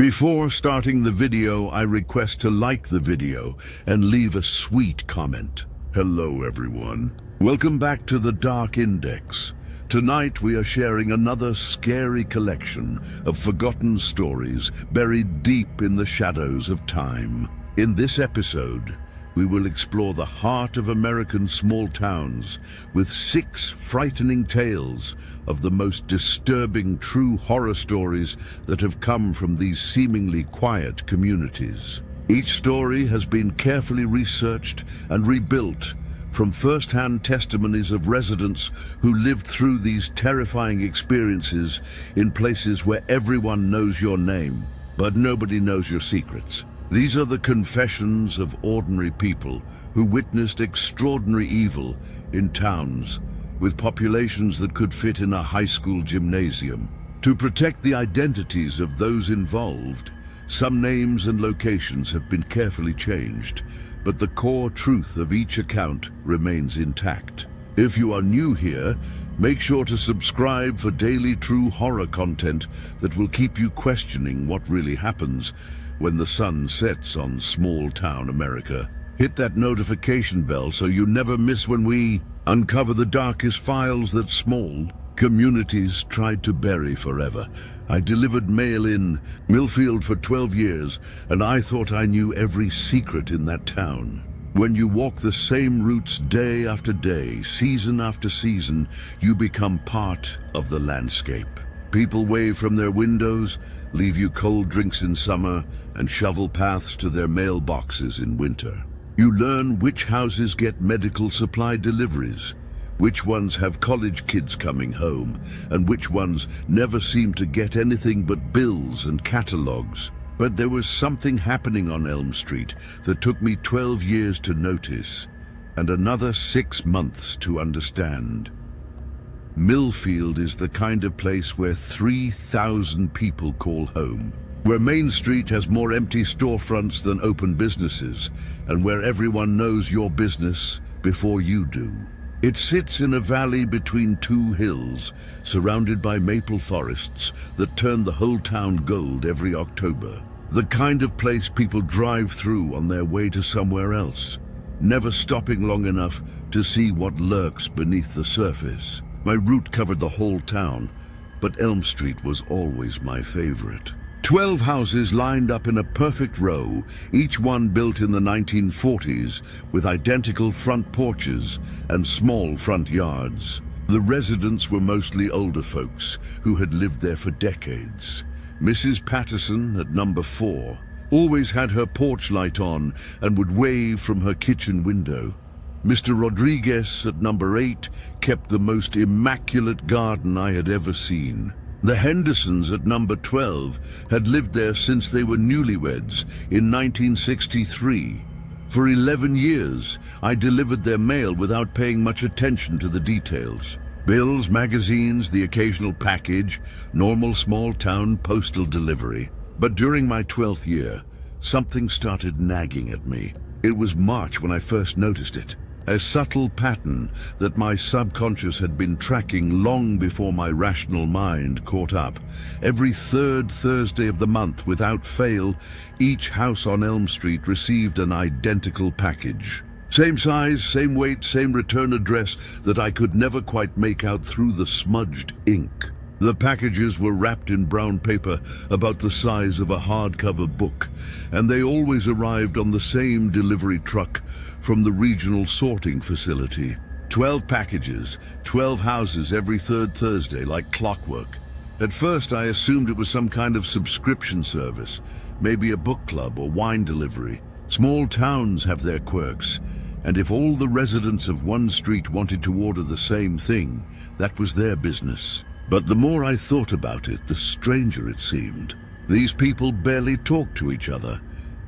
Before starting the video, I request to like the video and leave a sweet comment. Hello everyone. Welcome back to the Dark Index. Tonight we are sharing another scary collection of forgotten stories buried deep in the shadows of time. In this episode, we will explore the heart of American small towns with 6 frightening tales of the most disturbing true horror stories that have come from these seemingly quiet communities. Each story has been carefully researched and rebuilt from first-hand testimonies of residents who lived through these terrifying experiences in places where everyone knows your name, but nobody knows your secrets. These are the confessions of ordinary people who witnessed extraordinary evil in towns with populations that could fit in a high school gymnasium. To protect the identities of those involved, some names and locations have been carefully changed, but the core truth of each account remains intact. If you are new here, make sure to subscribe for daily true horror content that will keep you questioning what really happens when the sun sets on small-town America. Hit that notification bell so you never miss when we uncover the darkest files that small communities tried to bury forever. I delivered mail in Millfield for 12 years, and I thought I knew every secret in that town. When you walk the same routes day after day, season after season, you become part of the landscape. People wave from their windows, leave you cold drinks in summer, and shovel paths to their mailboxes in winter. You learn which houses get medical supply deliveries, which ones have college kids coming home, and which ones never seem to get anything but bills and catalogs. But there was something happening on Elm Street that took me 12 years to notice, and another 6 months to understand. Millfield is the kind of place where 3,000 people call home, where Main Street has more empty storefronts than open businesses, and where everyone knows your business before you do. It sits in a valley between 2 hills, surrounded by maple forests that turn the whole town gold every October. The kind of place people drive through on their way to somewhere else, never stopping long enough to see what lurks beneath the surface. My route covered the whole town, but Elm Street was always my favorite. 12 houses lined up in a perfect row, each one built in the 1940s, with identical front porches and small front yards. The residents were mostly older folks who had lived there for decades. Mrs. Patterson at number 4 always had her porch light on and would wave from her kitchen window. Mr. Rodriguez at number 8 kept the most immaculate garden I had ever seen. The Hendersons at number 12 had lived there since they were newlyweds in 1963. For 11 years, I delivered their mail without paying much attention to the details. Bills, magazines, the occasional package, normal small-town postal delivery. But during my 12th year, something started nagging at me. It was March when I first noticed it. A subtle pattern that my subconscious had been tracking long before my rational mind caught up. Every 3rd Thursday of the month, without fail, each house on Elm Street received an identical package. Same size, same weight, same return address that I could never quite make out through the smudged ink. The packages were wrapped in brown paper about the size of a hardcover book, and they always arrived on the same delivery truck from the regional sorting facility. 12 packages, 12 houses every 3rd Thursday, like clockwork. At first I assumed it was some kind of subscription service, maybe a book club or wine delivery. Small towns have their quirks, and if all the residents of one street wanted to order the same thing, that was their business. But the more I thought about it, the stranger it seemed. These people barely talked to each other.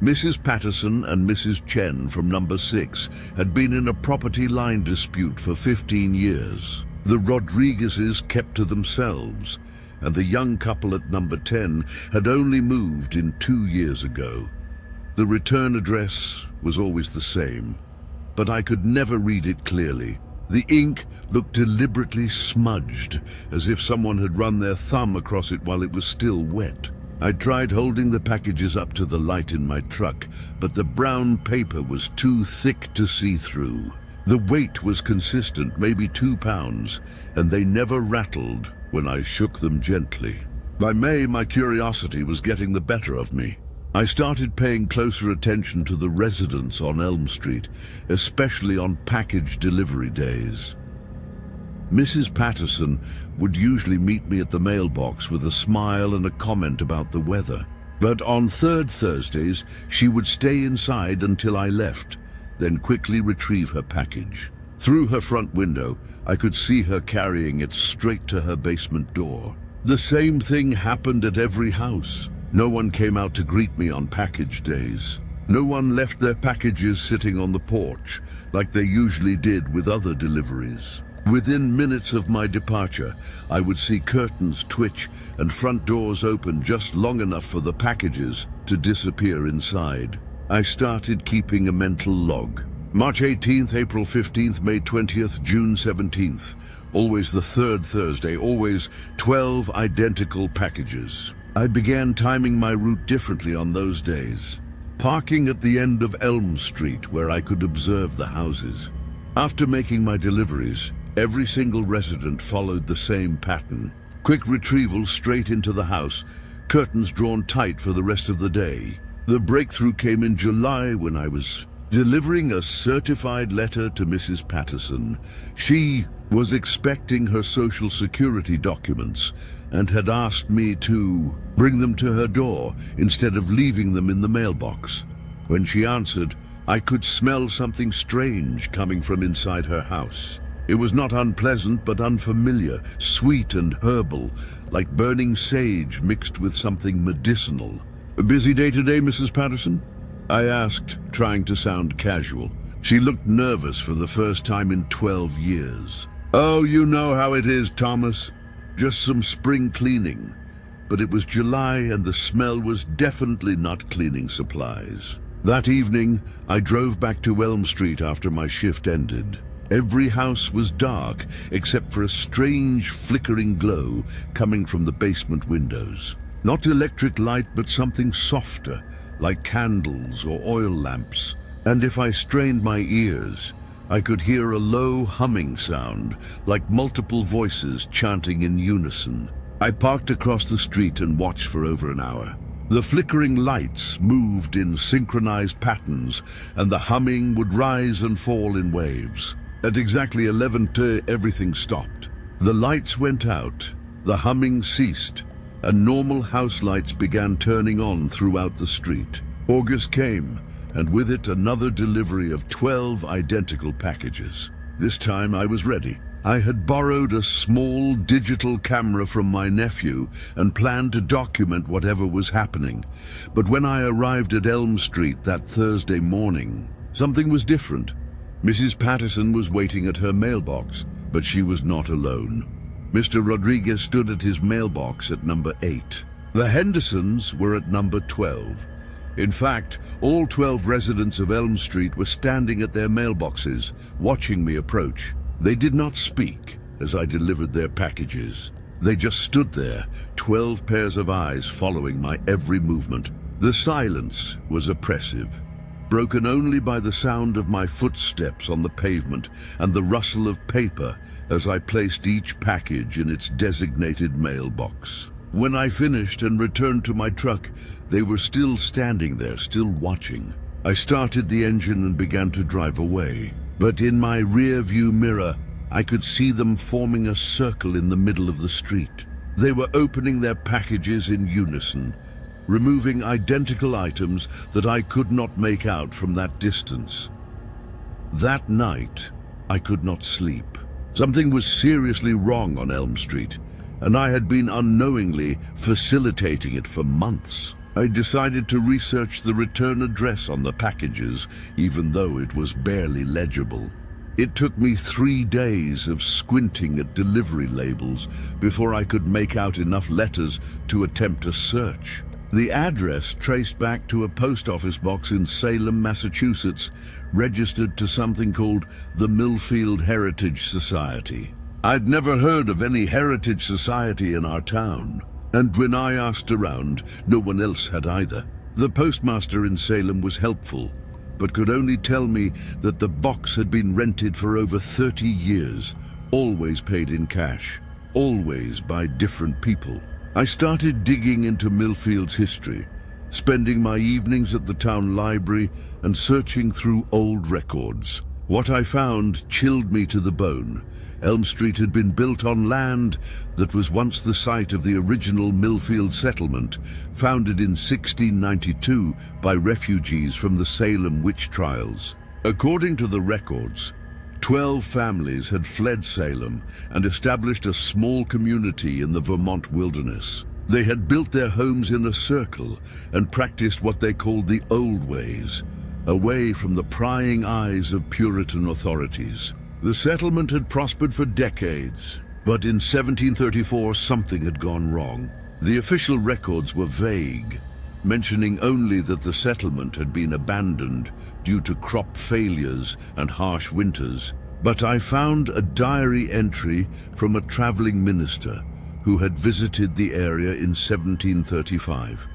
Mrs. Patterson and Mrs. Chen from number 6 had been in a property line dispute for 15 years. The Rodriguezes kept to themselves, and the young couple at number 10 had only moved in 2 years ago. The return address was always the same, but I could never read it clearly. The ink looked deliberately smudged, as if someone had run their thumb across it while it was still wet. I tried holding the packages up to the light in my truck, but the brown paper was too thick to see through. The weight was consistent, maybe 2 pounds, and they never rattled when I shook them gently. By May, my curiosity was getting the better of me. I started paying closer attention to the residents on Elm Street, especially on package delivery days. Mrs. Patterson would usually meet me at the mailbox with a smile and a comment about the weather. But on third Thursdays, she would stay inside until I left, then quickly retrieve her package. Through her front window, I could see her carrying it straight to her basement door. The same thing happened at every house. No one came out to greet me on package days. No one left their packages sitting on the porch, like they usually did with other deliveries. Within minutes of my departure, I would see curtains twitch and front doors open just long enough for the packages to disappear inside. I started keeping a mental log. March 18th, April 15th, May 20th, June 17th. Always the third Thursday, always 12 identical packages. I began timing my route differently on those days, parking at the end of Elm Street where I could observe the houses. After making my deliveries, every single resident followed the same pattern. Quick retrieval straight into the house, curtains drawn tight for the rest of the day. The breakthrough came in July when I was delivering a certified letter to Mrs. Patterson. She was expecting her Social Security documents and had asked me to bring them to her door instead of leaving them in the mailbox. When she answered, I could smell something strange coming from inside her house. It was not unpleasant, but unfamiliar, sweet and herbal, like burning sage mixed with something medicinal. A busy day today, Mrs. Patterson? I asked, trying to sound casual. She looked nervous for the first time in 12 years. Oh, you know how it is, Thomas. Just some spring cleaning. But it was July and the smell was definitely not cleaning supplies. That evening, I drove back to Elm Street after my shift ended. Every house was dark, except for a strange flickering glow coming from the basement windows. Not electric light, but something softer, like candles or oil lamps. And if I strained my ears, I could hear a low humming sound, like multiple voices chanting in unison. I parked across the street and watched for over an hour. The flickering lights moved in synchronized patterns, and the humming would rise and fall in waves. At exactly 11:00, everything stopped. The lights went out, the humming ceased, and normal house lights began turning on throughout the street. August came, and with it another delivery of 12 identical packages. This time I was ready. I had borrowed a small digital camera from my nephew and planned to document whatever was happening. But when I arrived at Elm Street that Thursday morning, something was different. Mrs. Patterson was waiting at her mailbox, but she was not alone. Mr. Rodriguez stood at his mailbox at number 8. The Hendersons were at number 12. In fact, all 12 residents of Elm Street were standing at their mailboxes, watching me approach. They did not speak as I delivered their packages. They just stood there, 12 pairs of eyes following my every movement. The silence was oppressive, broken only by the sound of my footsteps on the pavement and the rustle of paper as I placed each package in its designated mailbox. When I finished and returned to my truck, they were still standing there, still watching. I started the engine and began to drive away. But in my rear-view mirror, I could see them forming a circle in the middle of the street. They were opening their packages in unison, removing identical items that I could not make out from that distance. That night, I could not sleep. Something was seriously wrong on Elm Street, and I had been unknowingly facilitating it for months. I decided to research the return address on the packages, even though it was barely legible. It took me 3 days of squinting at delivery labels before I could make out enough letters to attempt a search. The address traced back to a post office box in Salem, Massachusetts, registered to something called the Millfield Heritage Society. I'd never heard of any heritage society in our town. And when I asked around, no one else had either. The postmaster in Salem was helpful, but could only tell me that the box had been rented for over 30 years, always paid in cash, always by different people. I started digging into Millfield's history, spending my evenings at the town library and searching through old records. What I found chilled me to the bone. Elm Street had been built on land that was once the site of the original Millfield settlement, founded in 1692 by refugees from the Salem witch trials. According to the records, 12 families had fled Salem and established a small community in the Vermont wilderness. They had built their homes in a circle and practiced what they called the old ways, away from the prying eyes of Puritan authorities. The settlement had prospered for decades, but in 1734 something had gone wrong. The official records were vague, mentioning only that the settlement had been abandoned due to crop failures and harsh winters. But I found a diary entry from a traveling minister who had visited the area in 1735.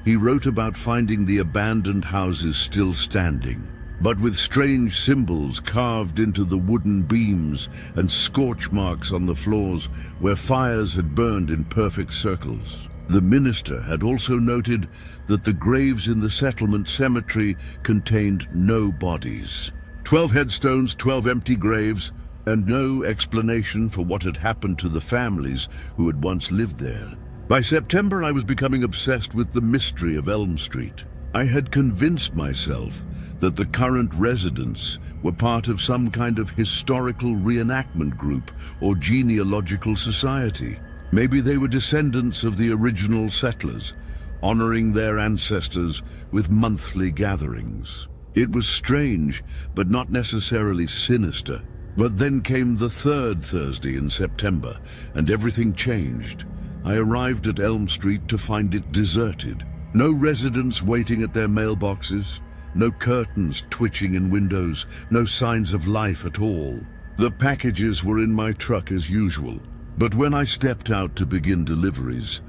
He wrote about finding the abandoned houses still standing, but with strange symbols carved into the wooden beams and scorch marks on the floors where fires had burned in perfect circles. The minister had also noted that the graves in the settlement cemetery contained no bodies. 12 headstones, 12 empty graves, and no explanation for what had happened to the families who had once lived there. By September, I was becoming obsessed with the mystery of Elm Street. I had convinced myself that the current residents were part of some kind of historical reenactment group or genealogical society. Maybe they were descendants of the original settlers, honoring their ancestors with monthly gatherings. It was strange, but not necessarily sinister. But then came the third Thursday in September, and everything changed. I arrived at Elm Street to find it deserted. No residents waiting at their mailboxes, no curtains twitching in windows, no signs of life at all. The packages were in my truck as usual, but when I stepped out to begin deliveries,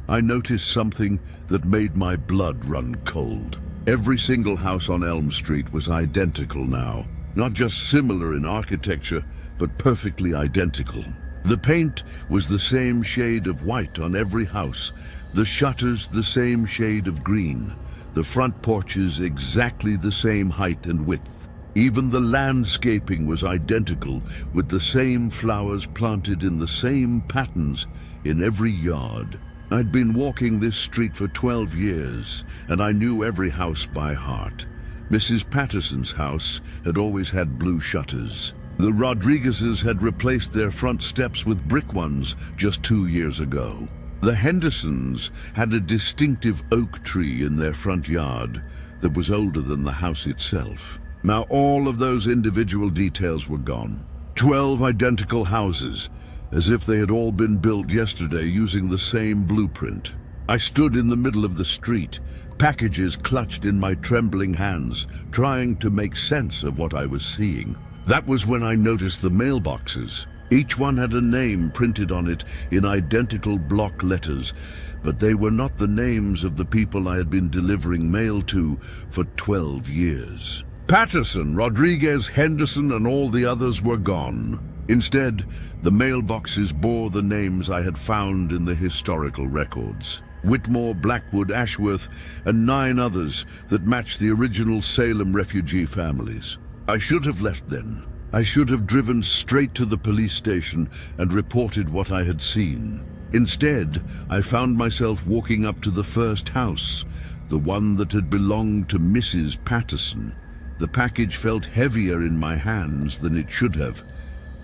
I noticed something that made my blood run cold. Every single house on Elm Street was identical now. Not just similar in architecture, but perfectly identical. The paint was the same shade of white on every house, the shutters the same shade of green, the front porches exactly the same height and width. Even the landscaping was identical, with the same flowers planted in the same patterns in every yard. I'd been walking this street for 12 years, and I knew every house by heart. Mrs. Patterson's house had always had blue shutters. The Rodriguezes had replaced their front steps with brick ones just 2 years ago. The Hendersons had a distinctive oak tree in their front yard that was older than the house itself. Now all of those individual details were gone. 12 identical houses, as if they had all been built yesterday using the same blueprint. I stood in the middle of the street, packages clutched in my trembling hands, trying to make sense of what I was seeing. That was when I noticed the mailboxes. Each one had a name printed on it in identical block letters, but they were not the names of the people I had been delivering mail to for 12 years. Patterson, Rodriguez, Henderson, and all the others were gone. Instead, the mailboxes bore the names I had found in the historical records. Whitmore, Blackwood, Ashworth, and 9 others that matched the original Salem refugee families. I should have left then. I should have driven straight to the police station and reported what I had seen. Instead, I found myself walking up to the first house, the one that had belonged to Mrs. Patterson. The package felt heavier in my hands than it should have,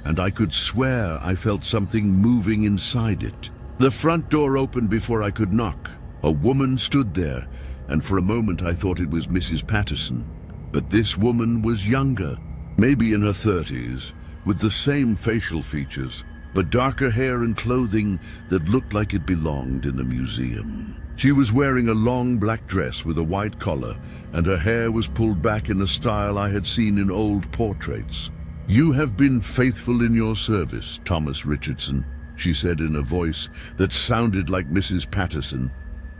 and I could swear I felt something moving inside it. The front door opened before I could knock. A woman stood there, and for a moment I thought it was Mrs. Patterson. But this woman was younger, maybe in her 30s, with the same facial features, but darker hair and clothing that looked like it belonged in a museum. She was wearing a long black dress with a white collar, and her hair was pulled back in a style I had seen in old portraits. "You have been faithful in your service, Thomas Richardson," she said in a voice that sounded like Mrs. Patterson,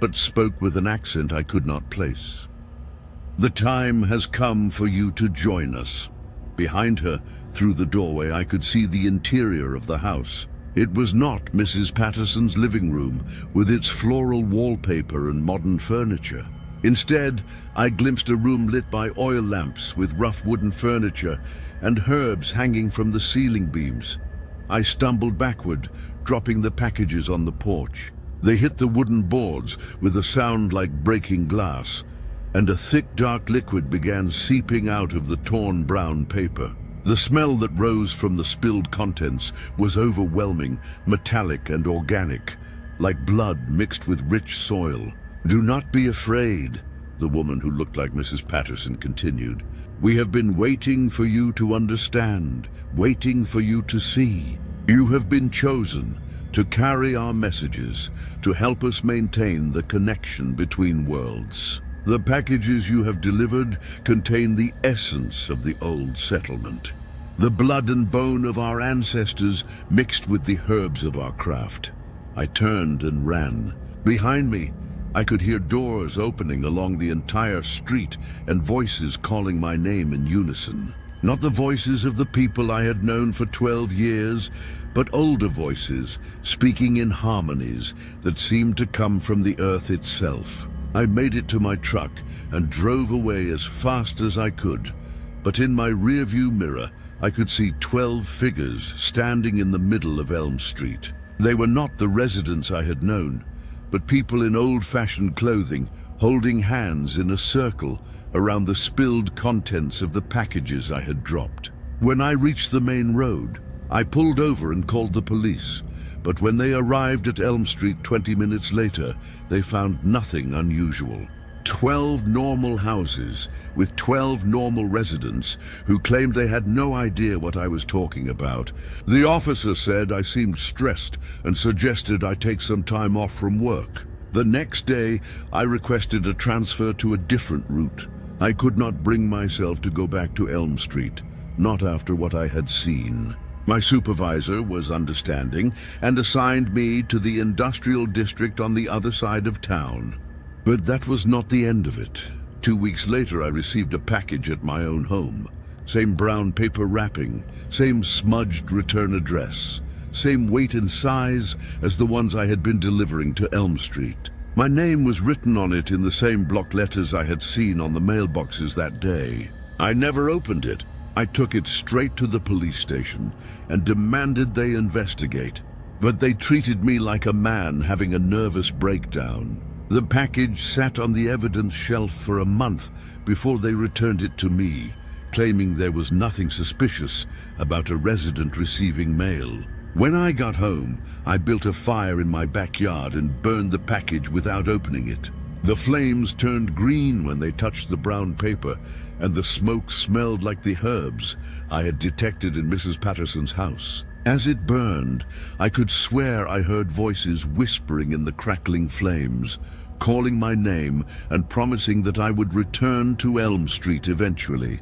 but spoke with an accent I could not place. "The time has come for you to join us." Behind her, through the doorway, I could see the interior of the house. It was not Mrs. Patterson's living room, with its floral wallpaper and modern furniture. Instead, I glimpsed a room lit by oil lamps with rough wooden furniture and herbs hanging from the ceiling beams. I stumbled backward, dropping the packages on the porch. They hit the wooden boards with a sound like breaking glass, and a thick, dark liquid began seeping out of the torn brown paper. The smell that rose from the spilled contents was overwhelming, metallic and organic, like blood mixed with rich soil. "Do not be afraid," the woman who looked like Mrs. Patterson continued. "We have been waiting for you to understand, waiting for you to see. You have been chosen to carry our messages, to help us maintain the connection between worlds. The packages you have delivered contain the essence of the old settlement, the blood and bone of our ancestors mixed with the herbs of our craft." I turned and ran. Behind me, I could hear doors opening along the entire street and voices calling my name in unison. Not the voices of the people I had known for 12 years, but older voices speaking in harmonies that seemed to come from the earth itself. I made it to my truck and drove away as fast as I could, but in my rearview mirror I could see 12 figures standing in the middle of Elm Street. They were not the residents I had known, but people in old-fashioned clothing, holding hands in a circle around the spilled contents of the packages I had dropped. When I reached the main road, I pulled over and called the police, but when they arrived at Elm Street 20 minutes later, they found nothing unusual. 12 normal houses with 12 normal residents who claimed they had no idea what I was talking about. The officer said I seemed stressed and suggested I take some time off from work. The next day, I requested a transfer to a different route. I could not bring myself to go back to Elm Street, not after what I had seen. My supervisor was understanding and assigned me to the industrial district on the other side of town. But that was not the end of it. 2 weeks later, I received a package at my own home. Same brown paper wrapping, same smudged return address, same weight and size as the ones I had been delivering to Elm Street. My name was written on it in the same block letters I had seen on the mailboxes that day. I never opened it. I took it straight to the police station and demanded they investigate. But they treated me like a man having a nervous breakdown. The package sat on the evidence shelf for a month before they returned it to me, claiming there was nothing suspicious about a resident receiving mail. When I got home, I built a fire in my backyard and burned the package without opening it. The flames turned green when they touched the brown paper, and the smoke smelled like the herbs I had detected in Mrs. Patterson's house. As it burned, I could swear I heard voices whispering in the crackling flames, calling my name and promising that I would return to Elm Street eventually.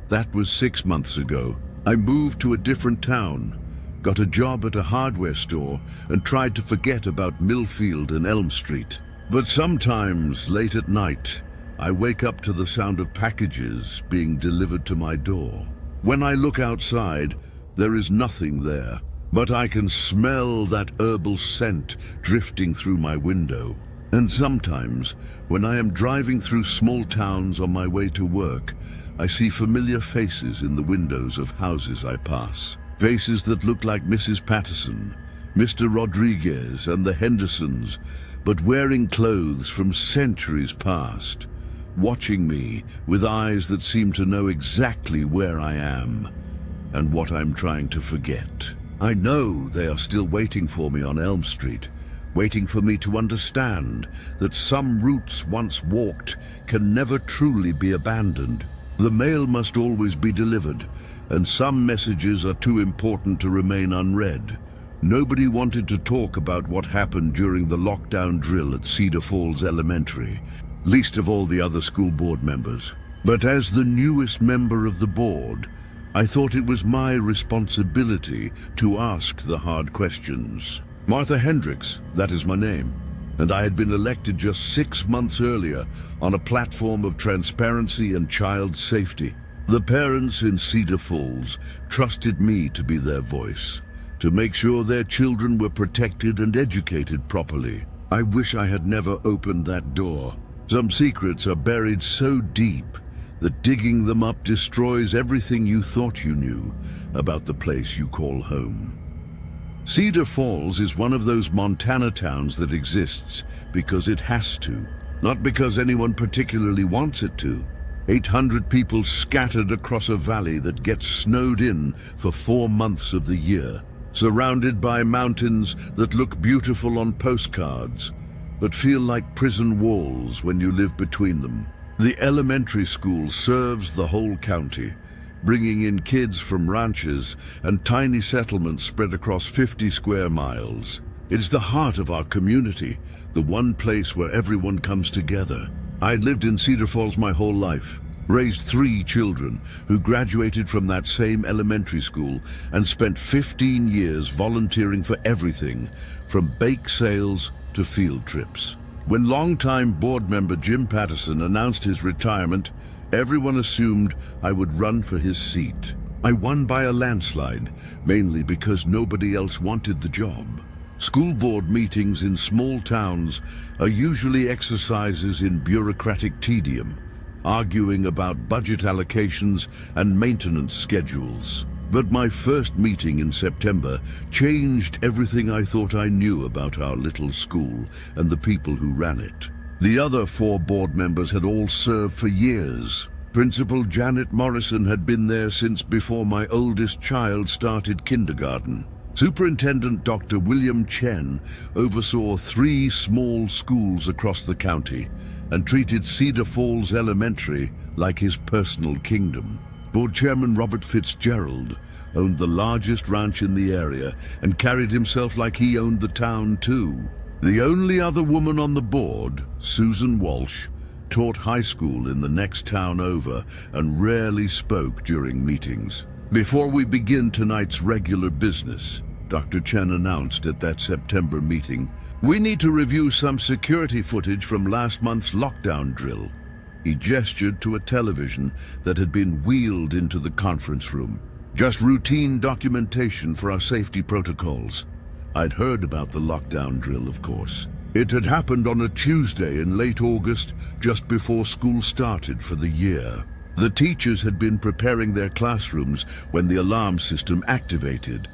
That was 6 months ago. I moved to a different town, got a job at a hardware store, and tried to forget about Millfield and Elm Street. But sometimes, late at night, I wake up to the sound of packages being delivered to my door. When I look outside, there is nothing there, but I can smell that herbal scent drifting through my window. And sometimes, when I am driving through small towns on my way to work, I see familiar faces in the windows of houses I pass. Faces that look like Mrs. Patterson, Mr. Rodriguez, and the Hendersons, but wearing clothes from centuries past, watching me with eyes that seem to know exactly where I am and what I'm trying to forget. I know they are still waiting for me on Elm Street, waiting for me to understand that some routes once walked can never truly be abandoned. The mail must always be delivered, and some messages are too important to remain unread. Nobody wanted to talk about what happened during the lockdown drill at Cedar Falls Elementary, least of all the other school board members. But as the newest member of the board, I thought it was my responsibility to ask the hard questions. Martha Hendricks, that is my name, and I had been elected just 6 months earlier on a platform of transparency and child safety. The parents in Cedar Falls trusted me to be their voice, to make sure their children were protected and educated properly. I wish I had never opened that door. Some secrets are buried so deep that digging them up destroys everything you thought you knew about the place you call home. Cedar Falls is one of those Montana towns that exists because it has to, not because anyone particularly wants it to. 800 people scattered across a valley that gets snowed in for 4 months of the year, surrounded by mountains that look beautiful on postcards, but feel like prison walls when you live between them. The elementary school serves the whole county, bringing in kids from ranches and tiny settlements spread across 50 square miles. It is the heart of our community, the one place where everyone comes together. I'd lived in Cedar Falls my whole life, raised 3 children who graduated from that same elementary school, and spent 15 years volunteering for everything from bake sales to field trips. When longtime board member Jim Patterson announced his retirement, everyone assumed I would run for his seat. I won by a landslide, mainly because nobody else wanted the job. School board meetings in small towns are usually exercises in bureaucratic tedium, arguing about budget allocations and maintenance schedules. But my first meeting in September changed everything I thought I knew about our little school and the people who ran it. The other 4 board members had all served for years. Principal Janet Morrison had been there since before my oldest child started kindergarten. Superintendent Dr. William Chen oversaw 3 small schools across the county and treated Cedar Falls Elementary like his personal kingdom. Board Chairman Robert Fitzgerald owned the largest ranch in the area and carried himself like he owned the town too. The only other woman on the board, Susan Walsh, taught high school in the next town over and rarely spoke during meetings. Before we begin tonight's regular business, Dr. Chen announced at that September meeting, we need to review some security footage from last month's lockdown drill. He gestured to a television that had been wheeled into the conference room. Just routine documentation for our safety protocols. I'd heard about the lockdown drill, of course. It had happened on a Tuesday in late August, just before school started for the year. The teachers had been preparing their classrooms when the alarm system activated,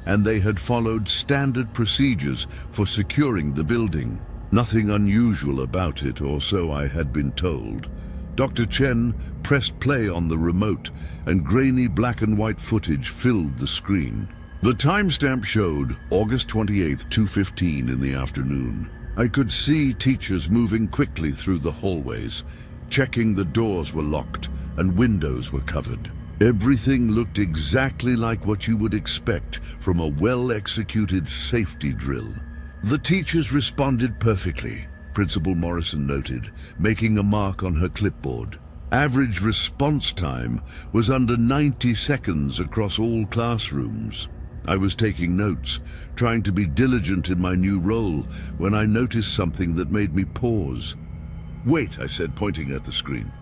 and they had followed standard procedures for securing the building. Nothing unusual about it, or so I had been told. Dr. Chen pressed play on the remote, and grainy black and white footage filled the screen. The timestamp showed August 28th, 2:15 in the afternoon. I could see teachers moving quickly through the hallways, checking the doors were locked and windows were covered. Everything looked exactly like what you would expect from a well-executed safety drill. The teachers responded perfectly, Principal Morrison noted, making a mark on her clipboard. Average response time was under 90 seconds across all classrooms. I was taking notes, trying to be diligent in my new role, when I noticed something that made me pause. "Wait," I said, pointing at the screen.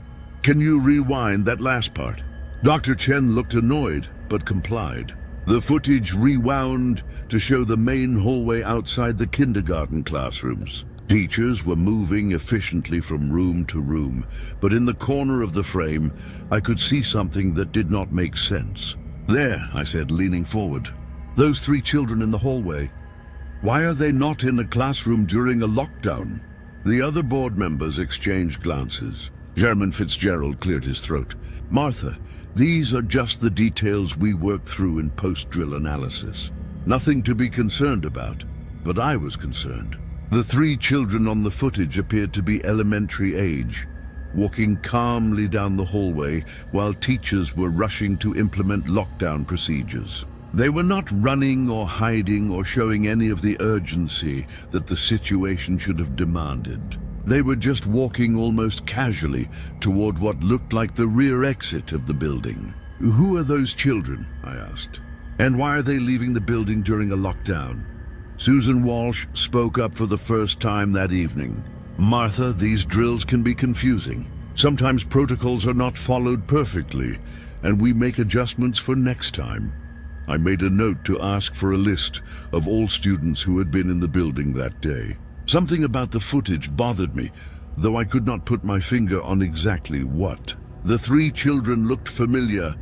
"Can you rewind that last part?" Dr. Chen looked annoyed, but complied. The footage rewound to show the main hallway outside the kindergarten classrooms. Teachers were moving efficiently from room to room, but in the corner of the frame, I could see something that did not make sense. "There," I said, leaning forward. "Those 3 children in the hallway. Why are they not in a classroom during a lockdown?" The other board members exchanged glances. Chairman Fitzgerald cleared his throat. "Martha, these are just the details we worked through in post-drill analysis. Nothing to be concerned about, but I was concerned." The 3 children on the footage appeared to be elementary age, walking calmly down the hallway while teachers were rushing to implement lockdown procedures. They were not running or hiding or showing any of the urgency that the situation should have demanded. They were just walking almost casually toward what looked like the rear exit of the building. "Who are those children?" I asked. "And why are they leaving the building during a lockdown?" Susan Walsh spoke up for the first time that evening. "Martha, these drills can be confusing. Sometimes protocols are not followed perfectly, and we make adjustments for next time." I made a note to ask for a list of all students who had been in the building that day. Something about the footage bothered me, though I could not put my finger on exactly what. The 3 children looked familiar,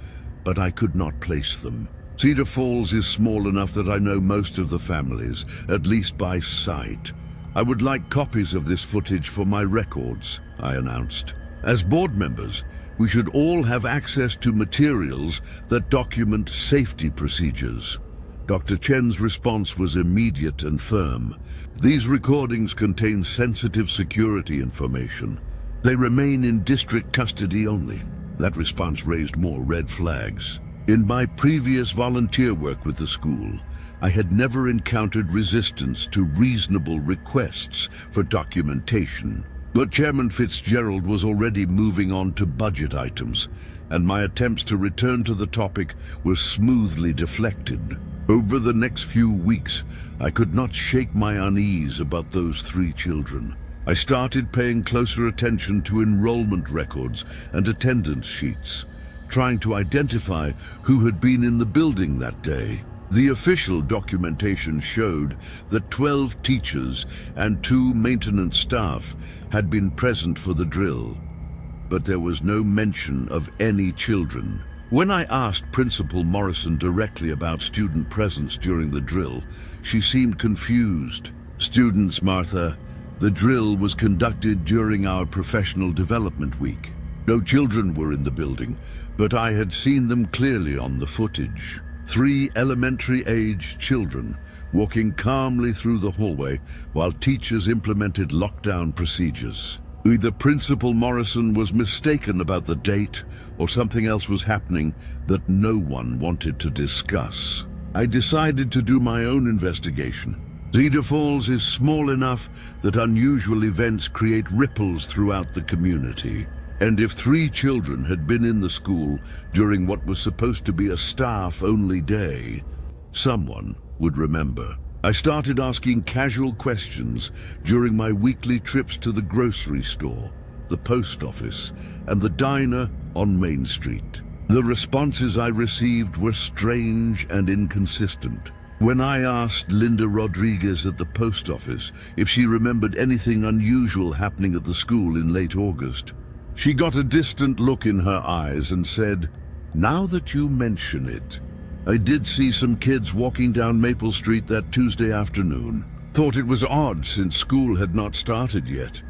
but I could not place them. Cedar Falls is small enough that I know most of the families, at least by sight. "I would like copies of this footage for my records," I announced. "As board members, we should all have access to materials that document safety procedures." Dr. Chen's response was immediate and firm. "These recordings contain sensitive security information. They remain in district custody only." That response raised more red flags. In my previous volunteer work with the school, I had never encountered resistance to reasonable requests for documentation. But Chairman Fitzgerald was already moving on to budget items, and my attempts to return to the topic were smoothly deflected. Over the next few weeks, I could not shake my unease about those 3 children. I started paying closer attention to enrollment records and attendance sheets, trying to identify who had been in the building that day. The official documentation showed that 12 teachers and 2 maintenance staff had been present for the drill, but there was no mention of any children. When I asked Principal Morrison directly about student presence during the drill, she seemed confused. "Students, Martha. The drill was conducted during our professional development week. No children were in the building, but I had seen them clearly on the footage. 3 elementary-aged children walking calmly through the hallway while teachers implemented lockdown procedures." Either Principal Morrison was mistaken about the date, or something else was happening that no one wanted to discuss. I decided to do my own investigation. Cedar Falls is small enough that unusual events create ripples throughout the community. And if 3 children had been in the school during what was supposed to be a staff-only day, someone would remember. I started asking casual questions during my weekly trips to the grocery store, the post office, and the diner on Main Street. The responses I received were strange and inconsistent. When I asked Linda Rodriguez at the post office if she remembered anything unusual happening at the school in late August, she got a distant look in her eyes and said, "Now that you mention it, I did see some kids walking down Maple Street that Tuesday afternoon. Thought it was odd since school had not started yet.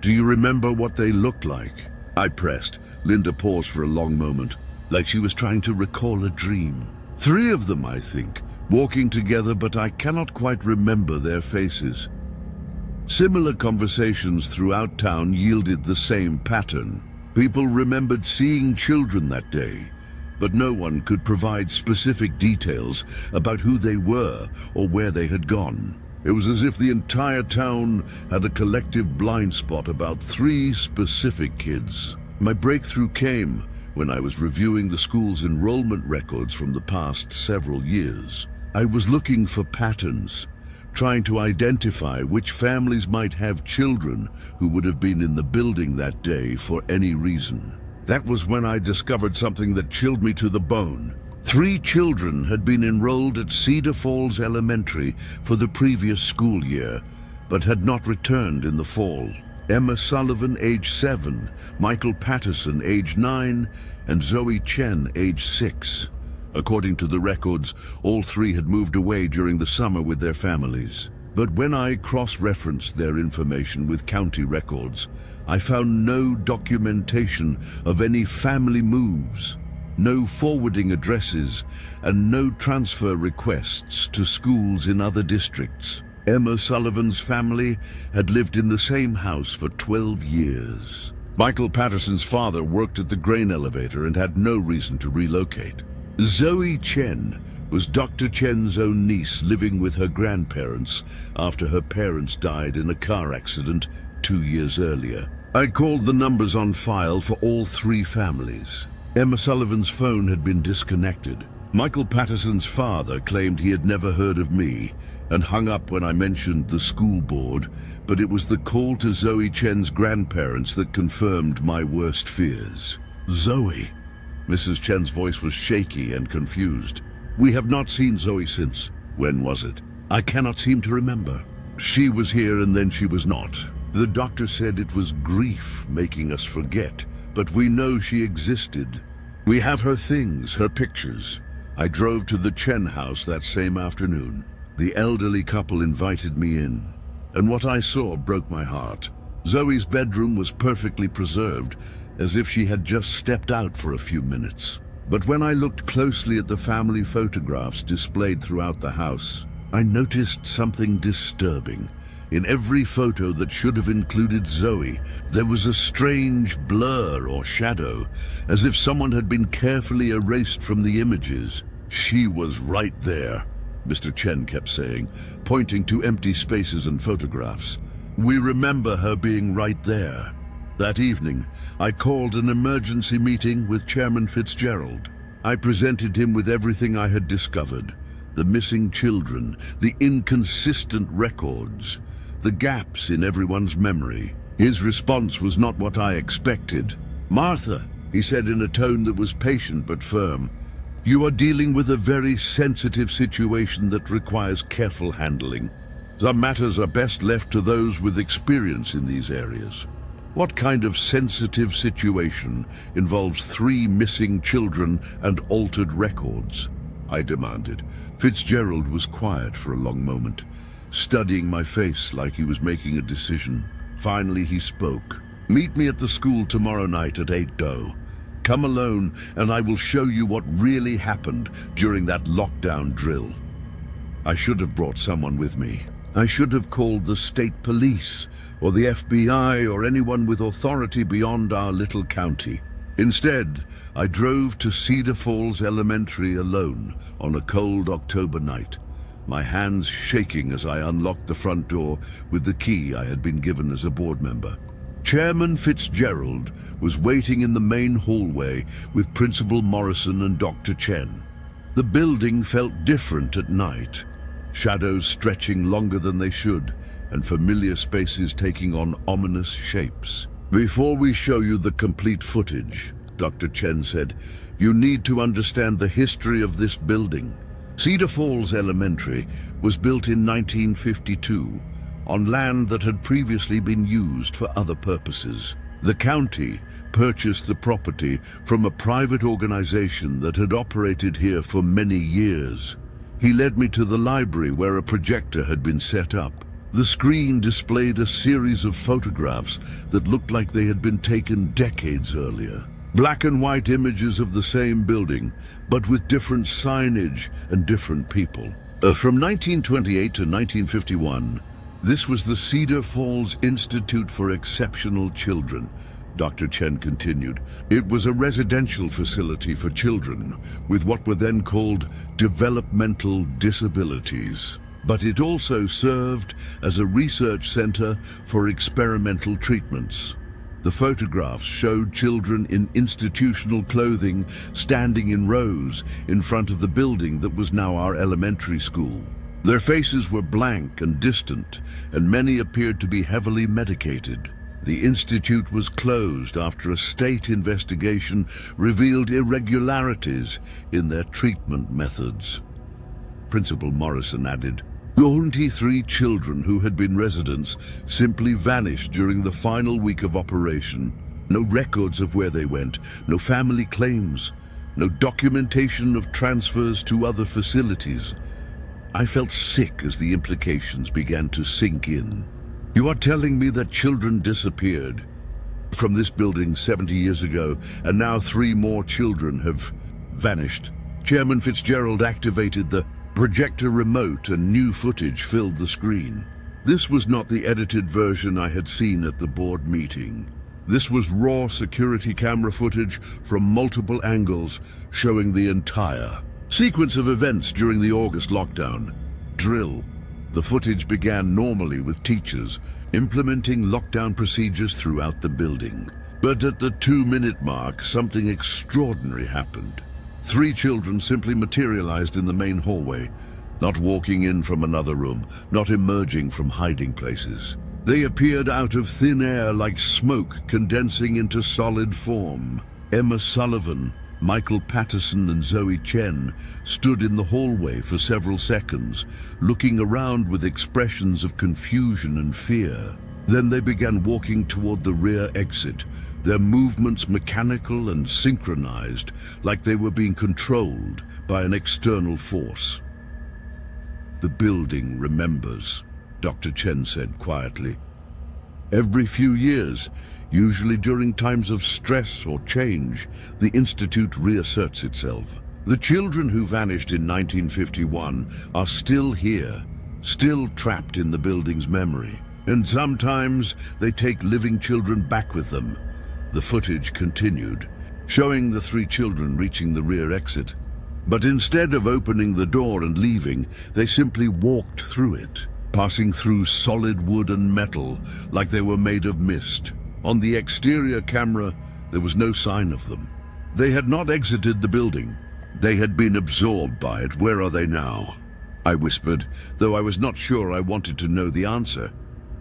Do you remember what they looked like?" I pressed. Linda paused for a long moment, like she was trying to recall a dream. "3 of them, I think, walking together, but I cannot quite remember their faces." Similar conversations throughout town yielded the same pattern. People remembered seeing children that day, but no one could provide specific details about who they were or where they had gone. It was as if the entire town had a collective blind spot about 3 specific kids. My breakthrough came when I was reviewing the school's enrollment records from the past several years. I was looking for patterns, trying to identify which families might have children who would have been in the building that day for any reason. That was when I discovered something that chilled me to the bone. 3 children had been enrolled at Cedar Falls Elementary for the previous school year, but had not returned in the fall. Emma Sullivan, age 7, Michael Patterson, age 9, and Zoe Chen, age 6. According to the records, all 3 had moved away during the summer with their families. But when I cross-referenced their information with county records, I found no documentation of any family moves, no forwarding addresses, and no transfer requests to schools in other districts. Emma Sullivan's family had lived in the same house for 12 years. Michael Patterson's father worked at the grain elevator and had no reason to relocate. Zoe Chen was Dr. Chen's own niece living with her grandparents after her parents died in a car accident 2 years earlier. I called the numbers on file for all 3 families. Emma Sullivan's phone had been disconnected. Michael Patterson's father claimed he had never heard of me and hung up when I mentioned the school board, but it was the call to Zoe Chen's grandparents that confirmed my worst fears. Zoe? Mrs. Chen's voice was shaky and confused. We have not seen Zoe since. When was it? I cannot seem to remember. She was here and then she was not. The doctor said it was grief making us forget, but we know she existed. We have her things, her pictures. I drove to the Chen house that same afternoon. The elderly couple invited me in, and what I saw broke my heart. Zoe's bedroom was perfectly preserved, as if she had just stepped out for a few minutes. But when I looked closely at the family photographs displayed throughout the house, I noticed something disturbing. In every photo that should have included Zoe, there was a strange blur or shadow, as if someone had been carefully erased from the images. She was right there, Mr. Chen kept saying, pointing to empty spaces and photographs. We remember her being right there. That evening, I called an emergency meeting with Chairman Fitzgerald. I presented him with everything I had discovered: the missing children, the inconsistent records, the gaps in everyone's memory. His response was not what I expected. "Martha," he said in a tone that was patient but firm, "you are dealing with a very sensitive situation that requires careful handling. Some matters are best left to those with experience in these areas." What kind of sensitive situation involves 3 missing children and altered records? I demanded. Fitzgerald was quiet for a long moment, studying my face like he was making a decision. Finally he spoke. "Meet me at the school tomorrow night at 8:00. Come alone and I will show you what really happened during that lockdown drill." I should have brought someone with me. I should have called the state police or the FBI or anyone with authority beyond our little county. Instead, I drove to Cedar Falls Elementary alone on a cold October night, my hands shaking as I unlocked the front door with the key I had been given as a board member. Chairman Fitzgerald was waiting in the main hallway with Principal Morrison and Dr. Chen. The building felt different at night, shadows stretching longer than they should, and familiar spaces taking on ominous shapes. "Before we show you the complete footage," Dr. Chen said, "you need to understand the history of this building. Cedar Falls Elementary was built in 1952 on land that had previously been used for other purposes. The county purchased the property from a private organization that had operated here for many years. He led me to the library where a projector had been set up. The screen displayed a series of photographs that looked like they had been taken decades earlier. Black and white images of the same building, but with different signage and different people. From 1928 to 1951, this was the Cedar Falls Institute for Exceptional Children, Dr. Chen continued. It was a residential facility for children with what were then called developmental disabilities. But it also served as a research center for experimental treatments. The photographs showed children in institutional clothing standing in rows in front of the building that was now our elementary school. Their faces were blank and distant, and many appeared to be heavily medicated. The institute was closed after a state investigation revealed irregularities in their treatment methods. Principal Morrison added, 23 children who had been residents simply vanished during the final week of operation. No records of where they went, no family claims, no documentation of transfers to other facilities. I felt sick as the implications began to sink in. You are telling me that children disappeared from this building 70 years ago, and now 3 more children have vanished. Chairman Fitzgerald activated the projector remote and new footage filled the screen. This was not the edited version I had seen at the board meeting. This was raw security camera footage from multiple angles showing the entire sequence of events during the August lockdown. Drill. The footage began normally with teachers implementing lockdown procedures throughout the building. But at the 2-minute mark, something extraordinary happened. 3 children simply materialized in the main hallway, not walking in from another room, not emerging from hiding places. They appeared out of thin air like smoke condensing into solid form. Emma Sullivan, Michael Patterson and Zoe Chen stood in the hallway for several seconds, looking around with expressions of confusion and fear. Then they began walking toward the rear exit, their movements mechanical and synchronized, like they were being controlled by an external force. "The building remembers," Dr. Chen said quietly. "Every few years, usually during times of stress or change, the Institute reasserts itself. The children who vanished in 1951 are still here, still trapped in the building's memory. And sometimes they take living children back with them." The footage continued, showing the 3 children reaching the rear exit. But instead of opening the door and leaving, they simply walked through it, passing through solid wood and metal like they were made of mist. On the exterior camera, there was no sign of them. They had not exited the building. They had been absorbed by it. "Where are they now?" I whispered, though I was not sure I wanted to know the answer.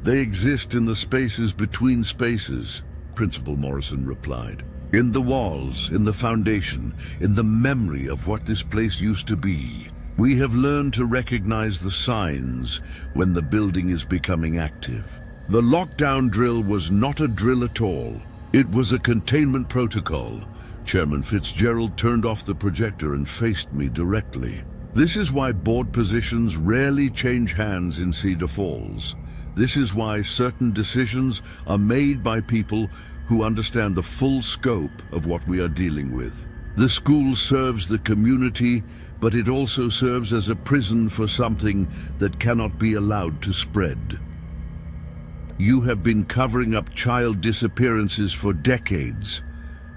"They exist in the spaces between spaces," Principal Morrison replied. "In the walls, in the foundation, in the memory of what this place used to be. We have learned to recognize the signs when the building is becoming active." The lockdown drill was not a drill at all. It was a containment protocol. Chairman Fitzgerald turned off the projector and faced me directly. "This is why board positions rarely change hands in Cedar Falls. This is why certain decisions are made by people who understand the full scope of what we are dealing with. The school serves the community, but it also serves as a prison for something that cannot be allowed to spread. You have been covering up child disappearances for decades,"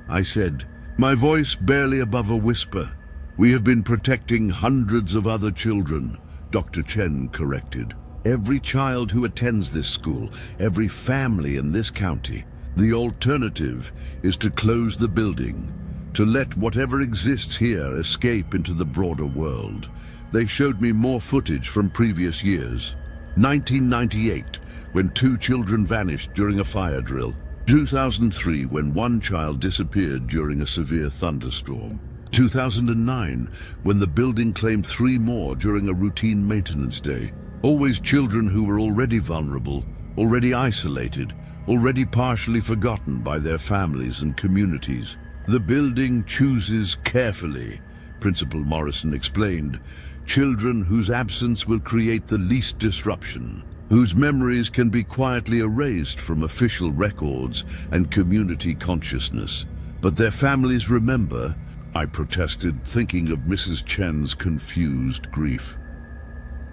I said, my voice barely above a whisper. "We have been protecting hundreds of other children," Dr. Chen corrected. "Every child who attends this school, every family in this county. The alternative is to close the building, to let whatever exists here escape into the broader world." They showed me more footage from previous years. 1998, when 2 children vanished during a fire drill. 2003, when 1 child disappeared during a severe thunderstorm. 2009, when the building claimed 3 more during a routine maintenance day. Always children who were already vulnerable, already isolated, already partially forgotten by their families and communities. "The building chooses carefully," Principal Morrison explained. "Children whose absence will create the least disruption, whose memories can be quietly erased from official records and community consciousness. But their families remember," I protested, thinking of Mrs. Chen's confused grief.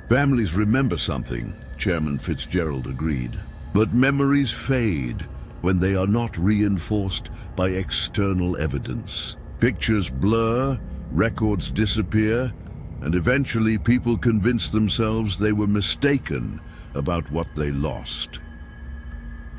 "Families remember something," Chairman Fitzgerald agreed. "But memories fade when they are not reinforced by external evidence. Pictures blur, records disappear, and eventually people convince themselves they were mistaken about what they lost."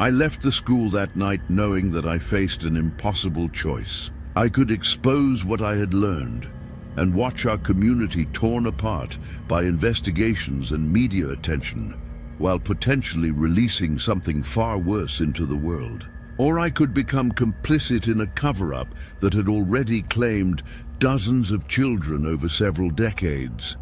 I left the school that night knowing that I faced an impossible choice. I could expose what I had learned and watch our community torn apart by investigations and media attention, while potentially releasing something far worse into the world. Or I could become complicit in a cover-up that had already claimed dozens of children over several decades.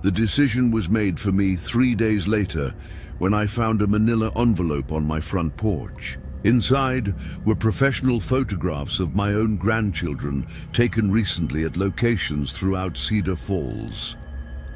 The decision was made for me 3 days later, when I found a manila envelope on my front porch. Inside were professional photographs of my own grandchildren taken recently at locations throughout Cedar Falls.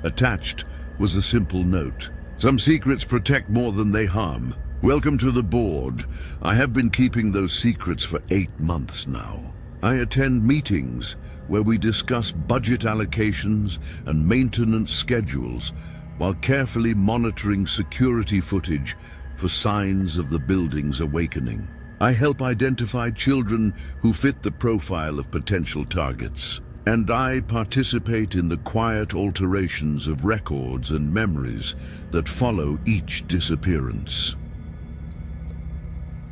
Attached was a simple note: "Some secrets protect more than they harm. Welcome to the board. I have been keeping those secrets for 8 months now. I attend meetings where we discuss budget allocations and maintenance schedules while carefully monitoring security footage for signs of the building's awakening. I help identify children who fit the profile of potential targets, and I participate in the quiet alterations of records and memories that follow each disappearance."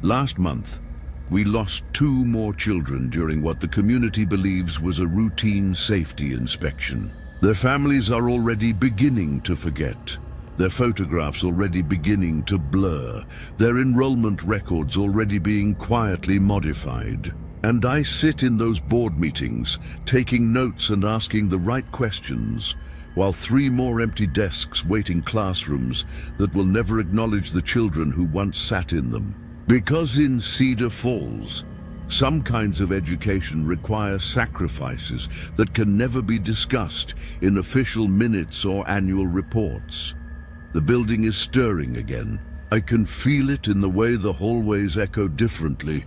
Last month, We lost 2 more children during what the community believes was a routine safety inspection. Their families are already beginning to forget. Their photographs already beginning to blur. Their enrollment records already being quietly modified. And I sit in those board meetings, taking notes and asking the right questions, while 3 more empty desks wait in classrooms that will never acknowledge the children who once sat in them. Because in Cedar Falls, some kinds of education require sacrifices that can never be discussed in official minutes or annual reports. The building is stirring again. I can feel it in the way the hallways echo differently,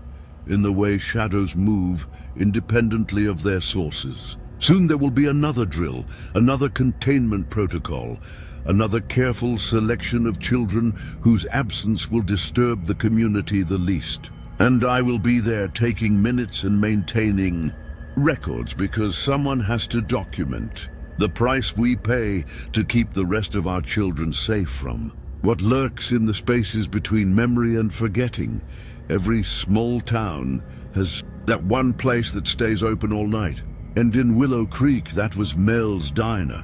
in the way shadows move independently of their sources. Soon there will be another drill, another containment protocol, another careful selection of children whose absence will disturb the community the least. And I will be there taking minutes and maintaining records because someone has to document the price we pay to keep the rest of our children safe from what lurks in the spaces between memory and forgetting. Every small town has that one place that stays open all night. And in Willow Creek, that was Mel's Diner.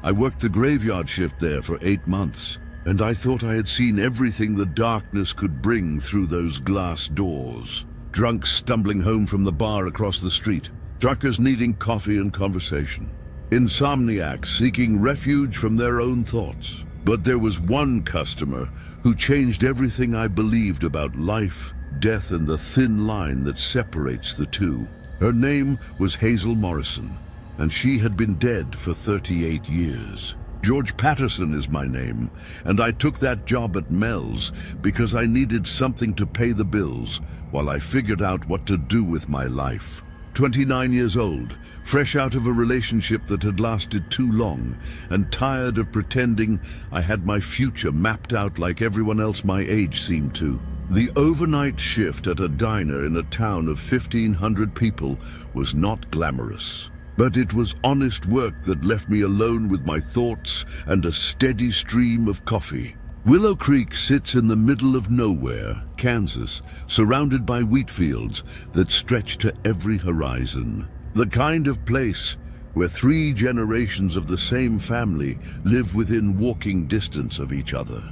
I worked the graveyard shift there for 8 months, and I thought I had seen everything the darkness could bring through those glass doors. Drunks stumbling home from the bar across the street, truckers needing coffee and conversation, insomniacs seeking refuge from their own thoughts. But there was one customer who changed everything I believed about life, death, and the thin line that separates the two. Her name was Hazel Morrison, and she had been dead for 38 years. George Patterson is my name, and I took that job at Mel's because I needed something to pay the bills while I figured out what to do with my life. 29 years old, fresh out of a relationship that had lasted too long, and tired of pretending I had my future mapped out like everyone else my age seemed to. The overnight shift at a diner in a town of 1,500 people was not glamorous, but it was honest work that left me alone with my thoughts and a steady stream of coffee. Willow Creek sits in the middle of nowhere, Kansas, surrounded by wheat fields that stretch to every horizon. The kind of place where 3 generations of the same family live within walking distance of each other.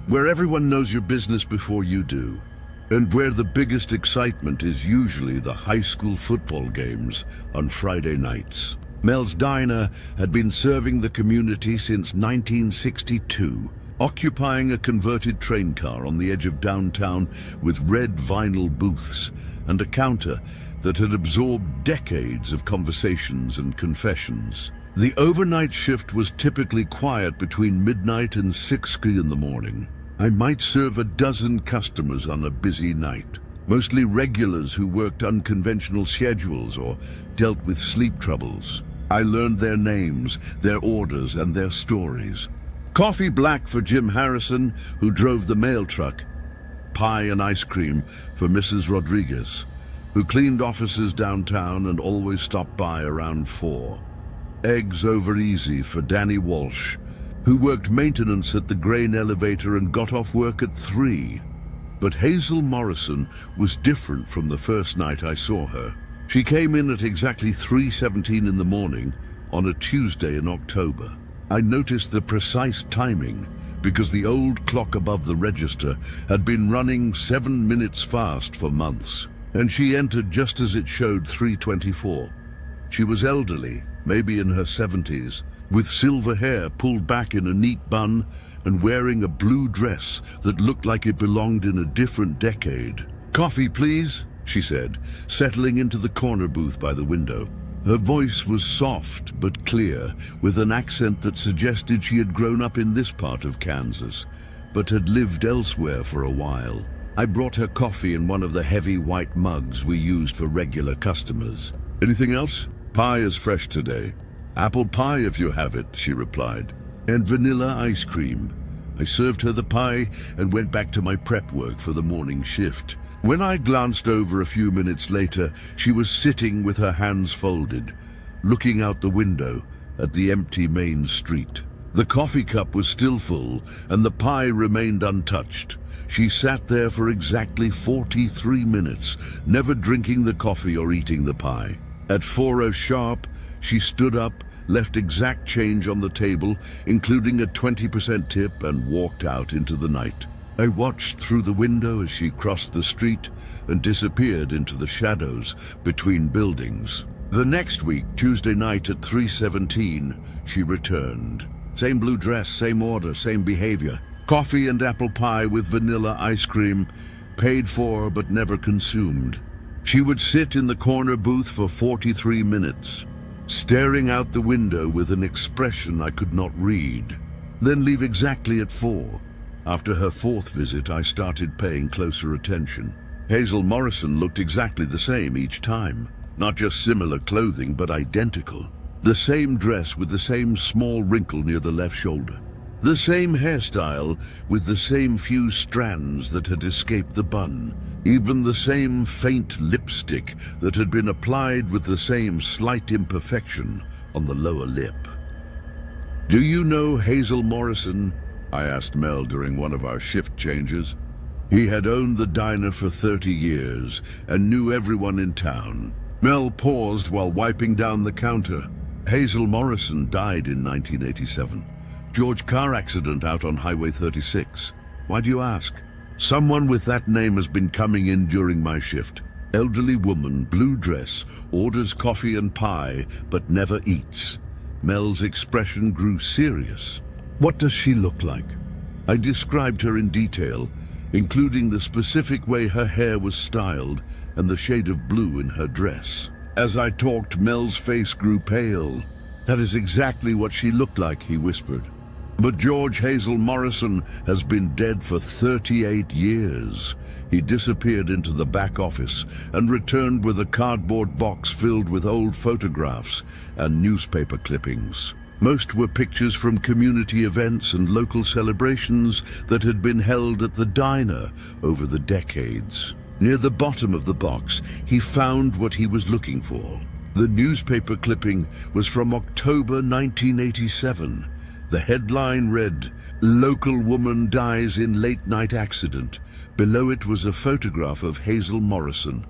Where everyone knows your business before you do, and where the biggest excitement is usually the high school football games on Friday nights. Mel's Diner had been serving the community since 1962, occupying a converted train car on the edge of downtown with red vinyl booths and a counter that had absorbed decades of conversations and confessions. The overnight shift was typically quiet between midnight and 6 in the morning. I might serve a dozen customers on a busy night, mostly regulars who worked unconventional schedules or dealt with sleep troubles. I learned their names, their orders, and their stories. Coffee black for Jim Harrison, who drove the mail truck. Pie and ice cream for Mrs. Rodriguez, who cleaned offices downtown and always stopped by around 4. Eggs over easy for Danny Walsh, who worked maintenance at the grain elevator and got off work at 3. But Hazel Morrison was different from the first night I saw her. She came in at exactly 3:17 in the morning on a Tuesday in October. I noticed the precise timing because the old clock above the register had been running 7 minutes fast for months, and she entered just as it showed 3:24. She was elderly, maybe in her 70s, with silver hair pulled back in a neat bun and wearing a blue dress that looked like it belonged in a different decade. "Coffee, please," she said, settling into the corner booth by the window. Her voice was soft but clear, with an accent that suggested she had grown up in this part of Kansas, but had lived elsewhere for a while. I brought her coffee in one of the heavy white mugs we used for regular customers. "Anything else?" "Pie is fresh today." "Apple pie if you have it," she replied. "And vanilla ice cream." I served her the pie and went back to my prep work for the morning shift. When I glanced over a few minutes later, she was sitting with her hands folded, looking out the window at the empty main street. The coffee cup was still full, and the pie remained untouched. She sat there for exactly 43 minutes, never drinking the coffee or eating the pie. At 4:00 sharp, she stood up, left exact change on the table, including a 20% tip, and walked out into the night. I watched through the window as she crossed the street and disappeared into the shadows between buildings. The next week, Tuesday night at 3:17, she returned. Same blue dress, same order, same behavior. Coffee and apple pie with vanilla ice cream, paid for but never consumed. She would sit in the corner booth for 43 minutes, staring out the window with an expression I could not read, then leave exactly at 4. After her 4th visit, I started paying closer attention. Hazel Morrison looked exactly the same each time. Not just similar clothing, but identical. The same dress with the same small wrinkle near the left shoulder. The same hairstyle with the same few strands that had escaped the bun. Even the same faint lipstick that had been applied with the same slight imperfection on the lower lip. "Do you know Hazel Morrison?" I asked Mel during one of our shift changes. He had owned the diner for 30 years and knew everyone in town. Mel paused while wiping down the counter. Hazel Morrison died in 1987. George car accident out on Highway 36. Why do you ask? Someone with that name has been coming in during my shift. Elderly woman, blue dress, orders coffee and pie, but never eats. Mel's expression grew serious. What does she look like? I described her in detail, including the specific way her hair was styled and the shade of blue in her dress. As I talked, Mel's face grew pale. "That is exactly what she looked like," he whispered. "But George Hazel Morrison has been dead for 38 years. He disappeared into the back office and returned with a cardboard box filled with old photographs and newspaper clippings. Most were pictures from community events and local celebrations that had been held at the diner over the decades. Near the bottom of the box, he found what he was looking for. The newspaper clipping was from October 1987. The headline read, 'Local woman dies in late-night accident.' Below it was a photograph of Hazel Morrison,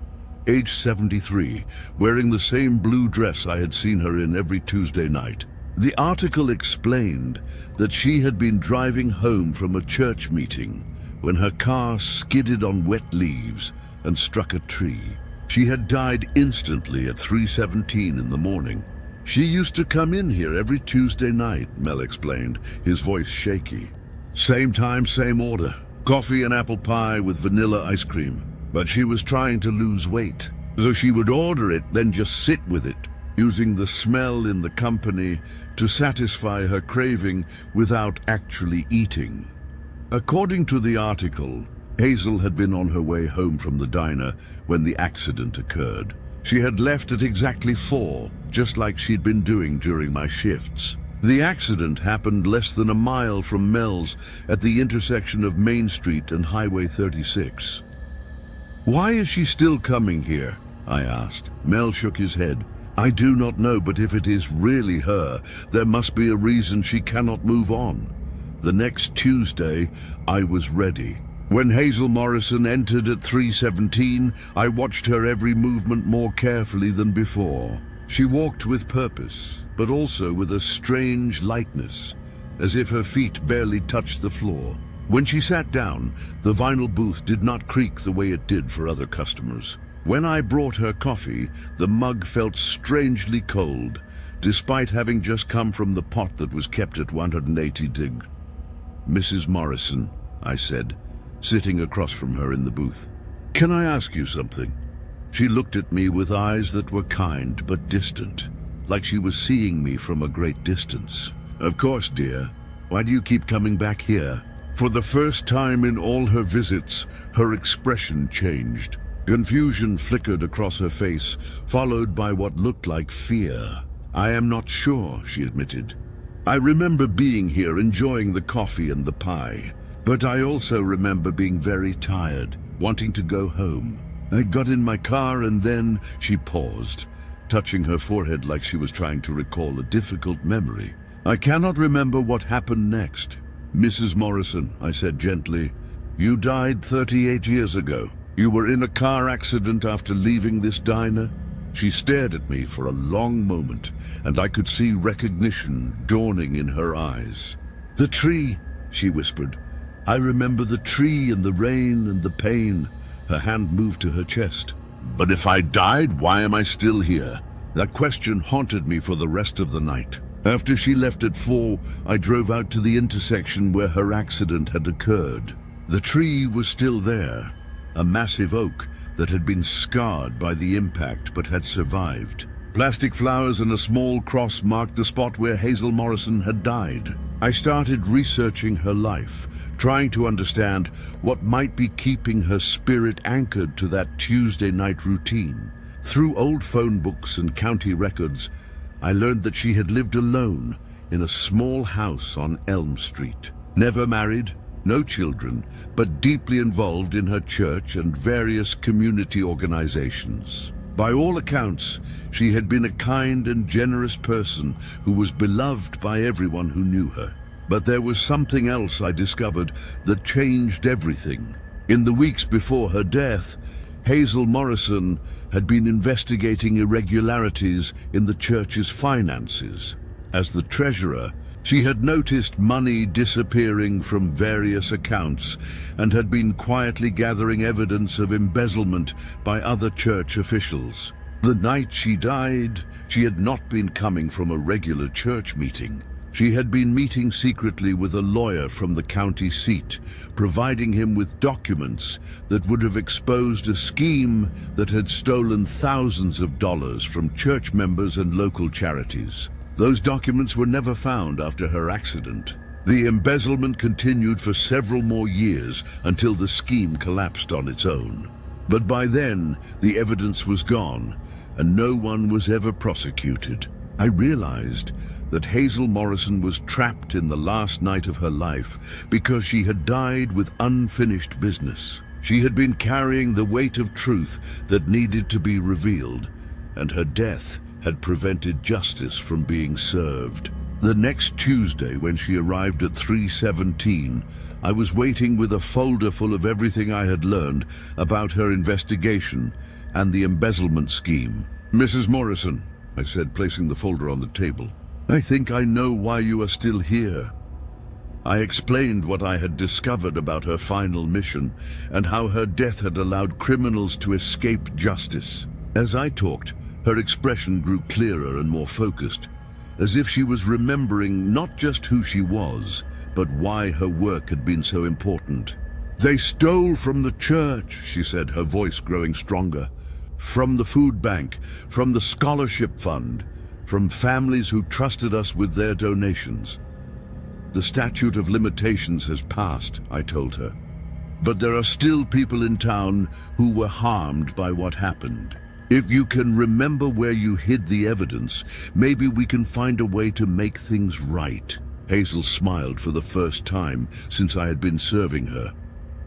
age 73, wearing the same blue dress I had seen her in every Tuesday night. The article explained that she had been driving home from a church meeting when her car skidded on wet leaves and struck a tree. She had died instantly at 3:17 in the morning. She used to come in here every Tuesday night," Mel explained, his voice shaky. "Same time, same order. Coffee and apple pie with vanilla ice cream. But she was trying to lose weight, so she would order it, then just sit with it, using the smell in the company to satisfy her craving without actually eating." According to the article, Hazel had been on her way home from the diner when the accident occurred. She had left at exactly 4, just like she'd been doing during my shifts. The accident happened less than a mile from Mel's at the intersection of Main Street and Highway 36. "Why is she still coming here?" I asked. Mel shook his head. "I do not know, but if it is really her, there must be a reason she cannot move on." The next Tuesday, I was ready. When Hazel Morrison entered at 3:17, I watched her every movement more carefully than before. She walked with purpose, but also with a strange lightness, as if her feet barely touched the floor. When she sat down, the vinyl booth did not creak the way it did for other customers. When I brought her coffee, the mug felt strangely cold, despite having just come from the pot that was kept at 180 degrees. "Mrs. Morrison," I said, sitting across from her in the booth, "can I ask you something?" She looked at me with eyes that were kind but distant, like she was seeing me from a great distance. "Of course, dear. Why do you keep coming back here?" For the first time in all her visits, her expression changed. Confusion flickered across her face, followed by what looked like fear. "I am not sure," she admitted. "I remember being here enjoying the coffee and the pie. But I also remember being very tired, wanting to go home. I got in my car and then," she paused, touching her forehead like she was trying to recall a difficult memory. I cannot remember what happened next. Mrs. Morrison, I said gently, you died 38 years ago. You were in a car accident after leaving this diner? She stared at me for a long moment, and I could see recognition dawning in her eyes. The tree, she whispered. I remember the tree and the rain and the pain. Her hand moved to her chest. But if I died, why am I still here? That question haunted me for the rest of the night. After she left at 4, I drove out to the intersection where her accident had occurred. The tree was still there, a massive oak that had been scarred by the impact but had survived. Plastic flowers and a small cross marked the spot where Hazel Morrison had died. I started researching her life, trying to understand what might be keeping her spirit anchored to that Tuesday night routine. Through old phone books and county records, I learned that she had lived alone in a small house on Elm Street. Never married, no children, but deeply involved in her church and various community organizations. By all accounts, she had been a kind and generous person who was beloved by everyone who knew her. But there was something else I discovered that changed everything. In the weeks before her death, Hazel Morrison had been investigating irregularities in the church's finances. As the treasurer, she had noticed money disappearing from various accounts and had been quietly gathering evidence of embezzlement by other church officials. The night she died, she had not been coming from a regular church meeting. She had been meeting secretly with a lawyer from the county seat, providing him with documents that would have exposed a scheme that had stolen thousands of dollars from church members and local charities. Those documents were never found after her accident. The embezzlement continued for several more years until the scheme collapsed on its own. But by then, the evidence was gone, and no one was ever prosecuted. I realized that Hazel Morrison was trapped in the last night of her life because she had died with unfinished business. She had been carrying the weight of truth that needed to be revealed, and her death had prevented justice from being served. The next Tuesday, when she arrived at 3:17, I was waiting with a folder full of everything I had learned about her investigation and the embezzlement scheme. Mrs. Morrison, I said, placing the folder on the table, I think I know why you are still here. I explained what I had discovered about her final mission and how her death had allowed criminals to escape justice. As I talked, her expression grew clearer and more focused, as if she was remembering not just who she was, but why her work had been so important. They stole from the church, she said, her voice growing stronger. From the food bank, from the scholarship fund, from families who trusted us with their donations. The statute of limitations has passed, I told her. But there are still people in town who were harmed by what happened. If you can remember where you hid the evidence, maybe we can find a way to make things right. Hazel smiled for the first time since I had been serving her.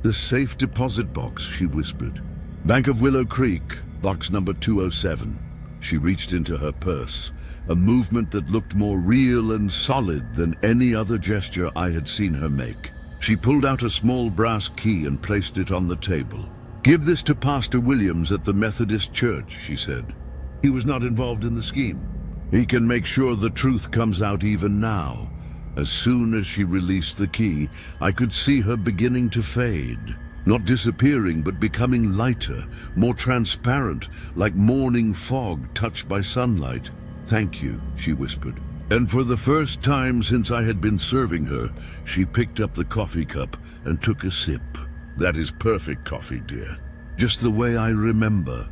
The safe deposit box, she whispered. Bank of Willow Creek, box number 207. She reached into her purse, a movement that looked more real and solid than any other gesture I had seen her make. She pulled out a small brass key and placed it on the table. Give this to Pastor Williams at the Methodist Church, she said. He was not involved in the scheme. He can make sure the truth comes out even now. As soon as she released the key, I could see her beginning to fade. Not disappearing, but becoming lighter, more transparent, like morning fog touched by sunlight. Thank you, she whispered. And for the first time since I had been serving her, she picked up the coffee cup and took a sip. That is perfect coffee, dear. Just the way I remember.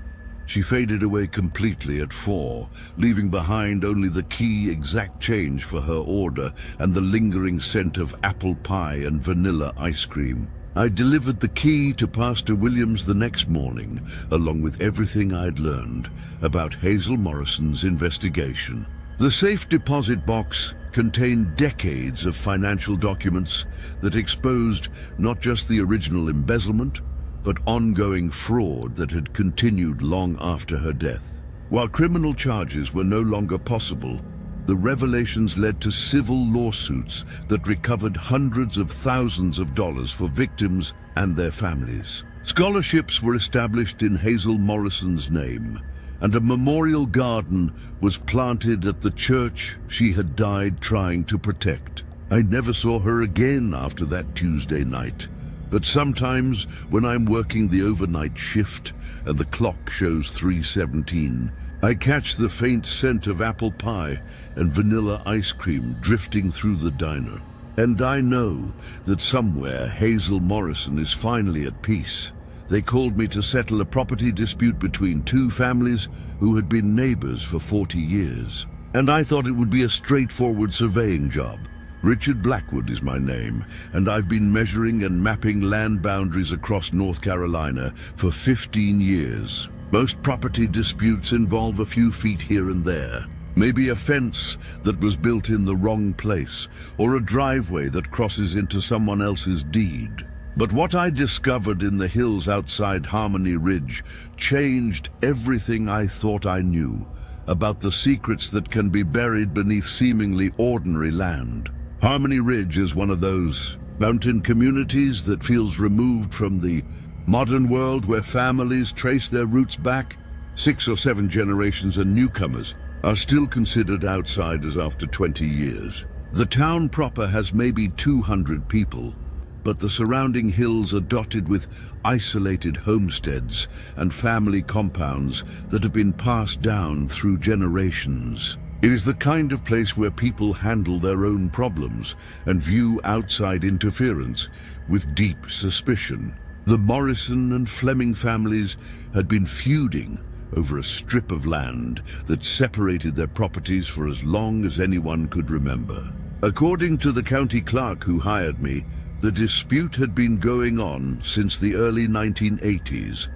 She faded away completely at 4, leaving behind only the key exact change for her order and the lingering scent of apple pie and vanilla ice cream. I delivered the key to Pastor Williams the next morning, along with everything I'd learned about Hazel Morrison's investigation. The safe deposit box contained decades of financial documents that exposed not just the original embezzlement, but ongoing fraud that had continued long after her death. While criminal charges were no longer possible, The revelations led to civil lawsuits that recovered hundreds of thousands of dollars for victims and their families. Scholarships were established in Hazel Morrison's name, and a memorial garden was planted at the church she had died trying to protect. I never saw her again after that Tuesday night, but sometimes when I'm working the overnight shift and the clock shows 3:17, I catch the faint scent of apple pie and vanilla ice cream drifting through the diner. And I know that somewhere Hazel Morrison is finally at peace. They called me to settle a property dispute between two families who had been neighbors for 40 years. And I thought it would be a straightforward surveying job. Richard Blackwood is my name, and I've been measuring and mapping land boundaries across North Carolina for 15 years. Most property disputes involve a few feet here and there. Maybe a fence that was built in the wrong place, or a driveway that crosses into someone else's deed. But what I discovered in the hills outside Harmony Ridge changed everything I thought I knew about the secrets that can be buried beneath seemingly ordinary land. Harmony Ridge is one of those mountain communities that feels removed from the modern world, where families trace their roots back 6 or 7 generations and newcomers are still considered outsiders after 20 years. The town proper has maybe 200 people, but the surrounding hills are dotted with isolated homesteads and family compounds that have been passed down through generations. It is the kind of place where people handle their own problems and view outside interference with deep suspicion. The Morrison and Fleming families had been feuding over a strip of land that separated their properties for as long as anyone could remember. According to the county clerk who hired me, the dispute had been going on since the early 1980s,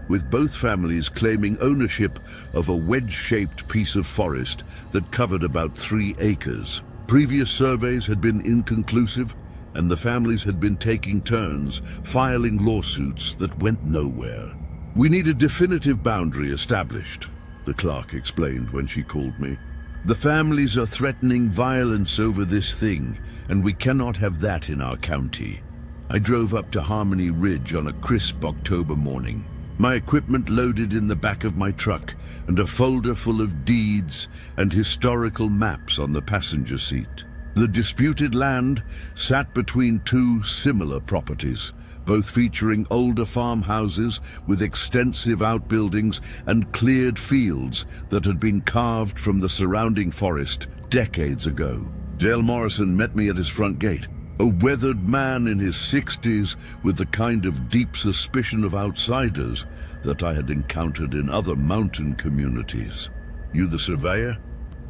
with both families claiming ownership of a wedge-shaped piece of forest that covered about 3 acres. Previous surveys had been inconclusive, and the families had been taking turns filing lawsuits that went nowhere. "We need a definitive boundary established," the clerk explained when she called me. "The families are threatening violence over this thing, and we cannot have that in our county." I drove up to Harmony Ridge on a crisp October morning, my equipment loaded in the back of my truck and a folder full of deeds and historical maps on the passenger seat. The disputed land sat between 2 similar properties, both featuring older farmhouses with extensive outbuildings and cleared fields that had been carved from the surrounding forest decades ago. Dale Morrison met me at his front gate, a weathered man in his 60s with the kind of deep suspicion of outsiders that I had encountered in other mountain communities. "You the surveyor?"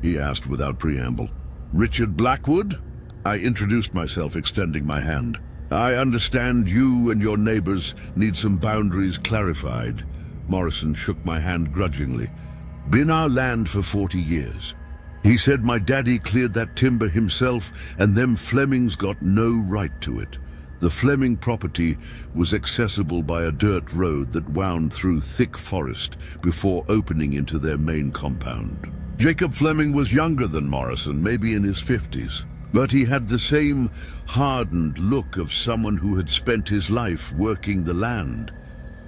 he asked without preamble. "Richard Blackwood?" I introduced myself, extending my hand. "I understand you and your neighbors need some boundaries clarified." Morrison shook my hand grudgingly. "Been our land for 40 years. He said my daddy cleared that timber himself, and them Flemings got no right to it. The Fleming property was accessible by a dirt road that wound through thick forest before opening into their main compound. Jacob Fleming was younger than Morrison, maybe in his 50s, but he had the same hardened look of someone who had spent his life working the land.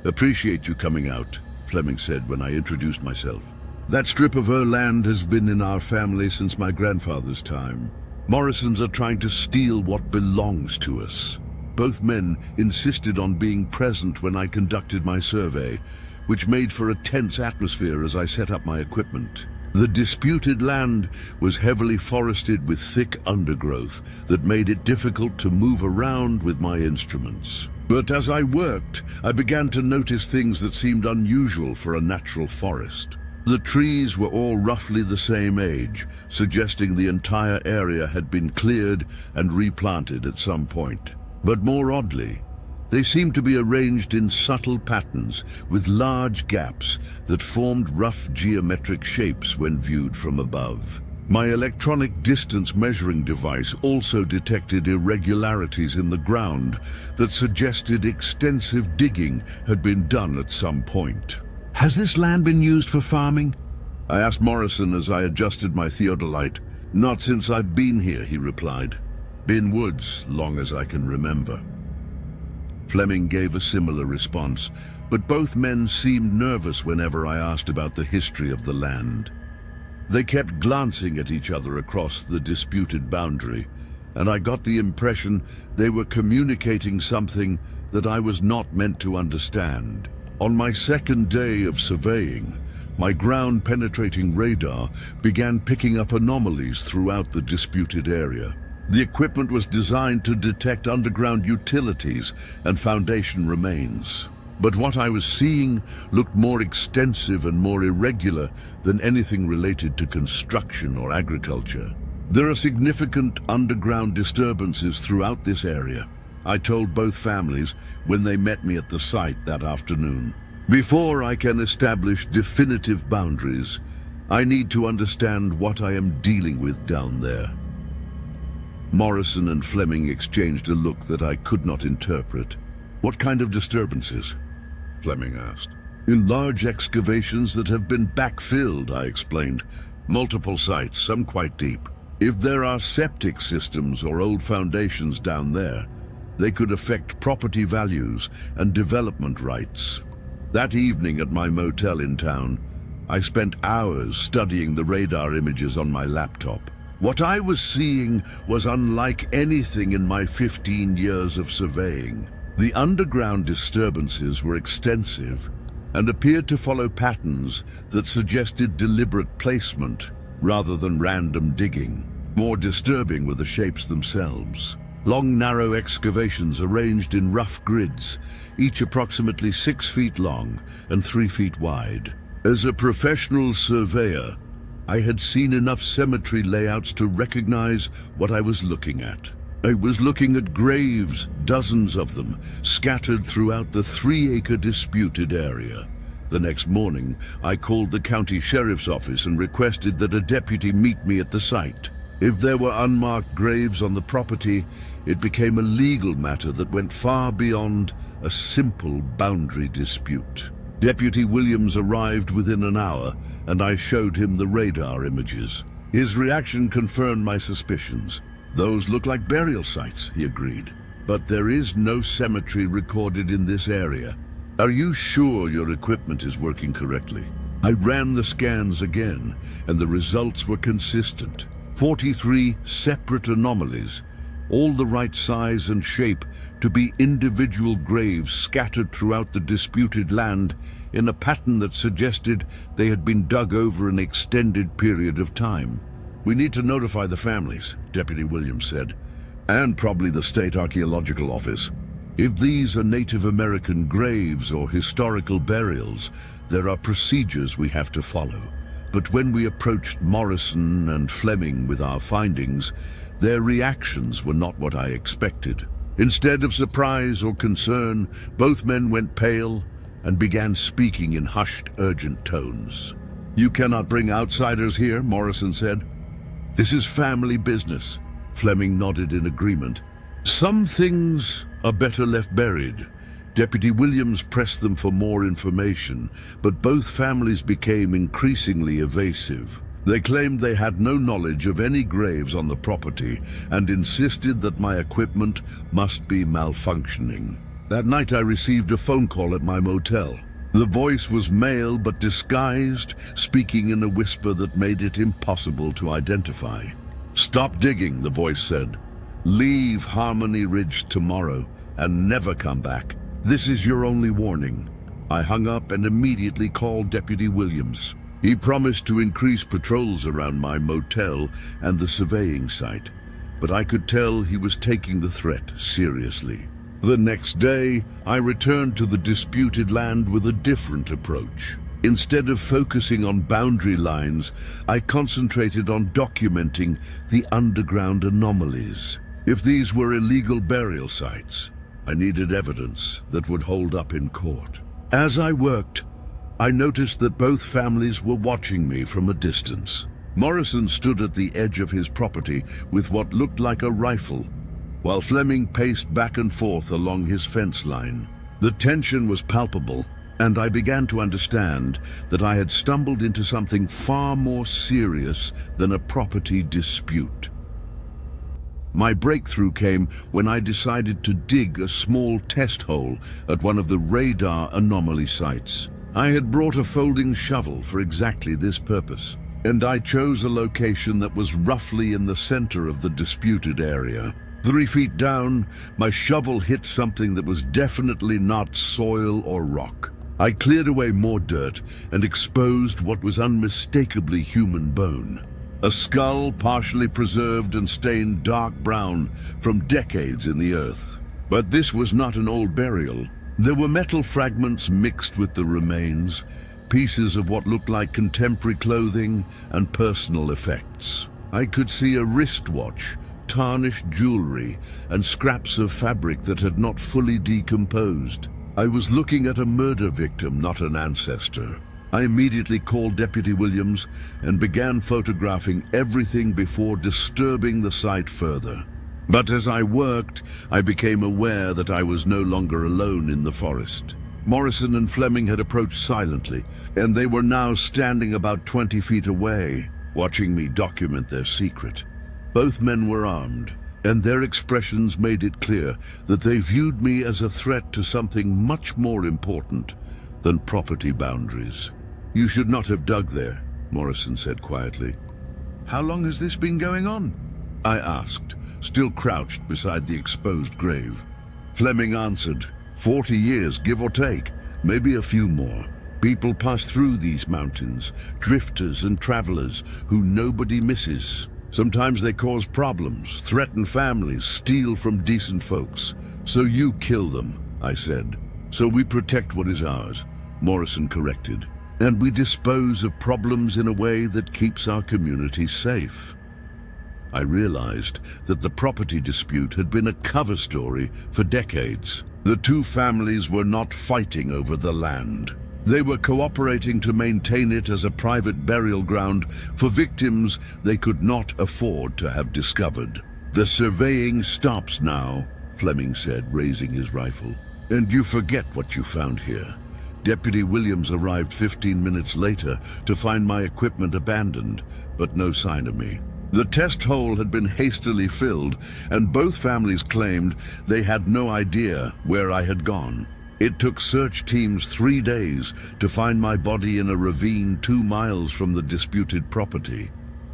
"Appreciate you coming out," Fleming said when I introduced myself. "That strip of her land has been in our family since my grandfather's time. Morrisons are trying to steal what belongs to us." Both men insisted on being present when I conducted my survey, which made for a tense atmosphere as I set up my equipment. The disputed land was heavily forested with thick undergrowth that made it difficult to move around with my instruments. But as I worked, I began to notice things that seemed unusual for a natural forest. The trees were all roughly the same age, suggesting the entire area had been cleared and replanted at some point. But more oddly, they seemed to be arranged in subtle patterns with large gaps that formed rough geometric shapes when viewed from above. My electronic distance measuring device also detected irregularities in the ground that suggested extensive digging had been done at some point. "Has this land been used for farming?" I asked Morrison as I adjusted my theodolite. Not since I've been here, he replied. Been woods, long as I can remember. Fleming gave a similar response, but both men seemed nervous whenever I asked about the history of the land. They kept glancing at each other across the disputed boundary, and I got the impression they were communicating something that I was not meant to understand. On my second day of surveying, my ground-penetrating radar began picking up anomalies throughout the disputed area. The equipment was designed to detect underground utilities and foundation remains. But what I was seeing looked more extensive and more irregular than anything related to construction or agriculture. There are significant underground disturbances throughout this area, I told both families when they met me at the site that afternoon. Before I can establish definitive boundaries, I need to understand what I am dealing with down there. Morrison and Fleming exchanged a look that I could not interpret. What kind of disturbances? Fleming asked. In large excavations that have been backfilled, I explained. Multiple sites, some quite deep. If there are septic systems or old foundations down there, they could affect property values and development rights. That evening at my motel in town, I spent hours studying the radar images on my laptop. What I was seeing was unlike anything in my 15 years of surveying. The underground disturbances were extensive and appeared to follow patterns that suggested deliberate placement rather than random digging. More disturbing were the shapes themselves. Long, narrow excavations arranged in rough grids, each approximately 6 feet long and 3 feet wide. As a professional surveyor, I had seen enough cemetery layouts to recognize what I was looking at. I was looking at graves, dozens of them, scattered throughout the 3-acre disputed area. The next morning, I called the county sheriff's office and requested that a deputy meet me at the site. If there were unmarked graves on the property, it became a legal matter that went far beyond a simple boundary dispute. Deputy Williams arrived within an hour, and I showed him the radar images. His reaction confirmed my suspicions. Those look like burial sites, he agreed. But there is no cemetery recorded in this area. Are you sure your equipment is working correctly? I ran the scans again, and the results were consistent. 43 separate anomalies, all the right size and shape to be individual graves scattered throughout the disputed land in a pattern that suggested they had been dug over an extended period of time. We need to notify the families, Deputy Williams said, and probably the State Archaeological Office. If these are Native American graves or historical burials, there are procedures we have to follow. But when we approached Morrison and Fleming with our findings, their reactions were not what I expected. Instead of surprise or concern, both men went pale and began speaking in hushed, urgent tones. You cannot bring outsiders here, Morrison said. This is family business. Fleming nodded in agreement. Some things are better left buried. Deputy Williams pressed them for more information, but both families became increasingly evasive. They claimed they had no knowledge of any graves on the property and insisted that my equipment must be malfunctioning. That night I received a phone call at my motel. The voice was male but disguised, speaking in a whisper that made it impossible to identify. Stop digging, the voice said. Leave Harmony Ridge tomorrow and never come back. This is your only warning. I hung up and immediately called Deputy Williams. He promised to increase patrols around my motel and the surveying site, but I could tell he was taking the threat seriously. The next day, I returned to the disputed land with a different approach. Instead of focusing on boundary lines, I concentrated on documenting the underground anomalies. If these were illegal burial sites, I needed evidence that would hold up in court. As I worked, I noticed that both families were watching me from a distance. Morrison stood at the edge of his property with what looked like a rifle, while Fleming paced back and forth along his fence line. The tension was palpable, and I began to understand that I had stumbled into something far more serious than a property dispute. My breakthrough came when I decided to dig a small test hole at one of the radar anomaly sites. I had brought a folding shovel for exactly this purpose, and I chose a location that was roughly in the center of the disputed area. 3 feet down, my shovel hit something that was definitely not soil or rock. I cleared away more dirt and exposed what was unmistakably human bone. A skull partially preserved and stained dark brown from decades in the earth. But this was not an old burial. There were metal fragments mixed with the remains, pieces of what looked like contemporary clothing and personal effects. I could see a wristwatch, tarnished jewelry, and scraps of fabric that had not fully decomposed. I was looking at a murder victim, not an ancestor. I immediately called Deputy Williams and began photographing everything before disturbing the site further. But as I worked, I became aware that I was no longer alone in the forest. Morrison and Fleming had approached silently, and they were now standing about 20 feet away, watching me document their secret. Both men were armed, and their expressions made it clear that they viewed me as a threat to something much more important than property boundaries. "You should not have dug there," Morrison said quietly. "How long has this been going on?" I asked, still crouched beside the exposed grave. Fleming answered, 40 years, give or take, maybe a few more. People pass through these mountains, drifters and travelers who nobody misses. Sometimes they cause problems, threaten families, steal from decent folks. "So you kill them," I said. "So we protect what is ours," Morrison corrected. "And we dispose of problems in a way that keeps our community safe." I realized that the property dispute had been a cover story for decades. The two families were not fighting over the land. They were cooperating to maintain it as a private burial ground for victims they could not afford to have discovered. "The surveying stops now," Fleming said, raising his rifle. "And you forget what you found here." Deputy Williams arrived 15 minutes later to find my equipment abandoned, but no sign of me. The test hole had been hastily filled, and both families claimed they had no idea where I had gone. It took search teams 3 days to find my body in a ravine 2 miles from the disputed property.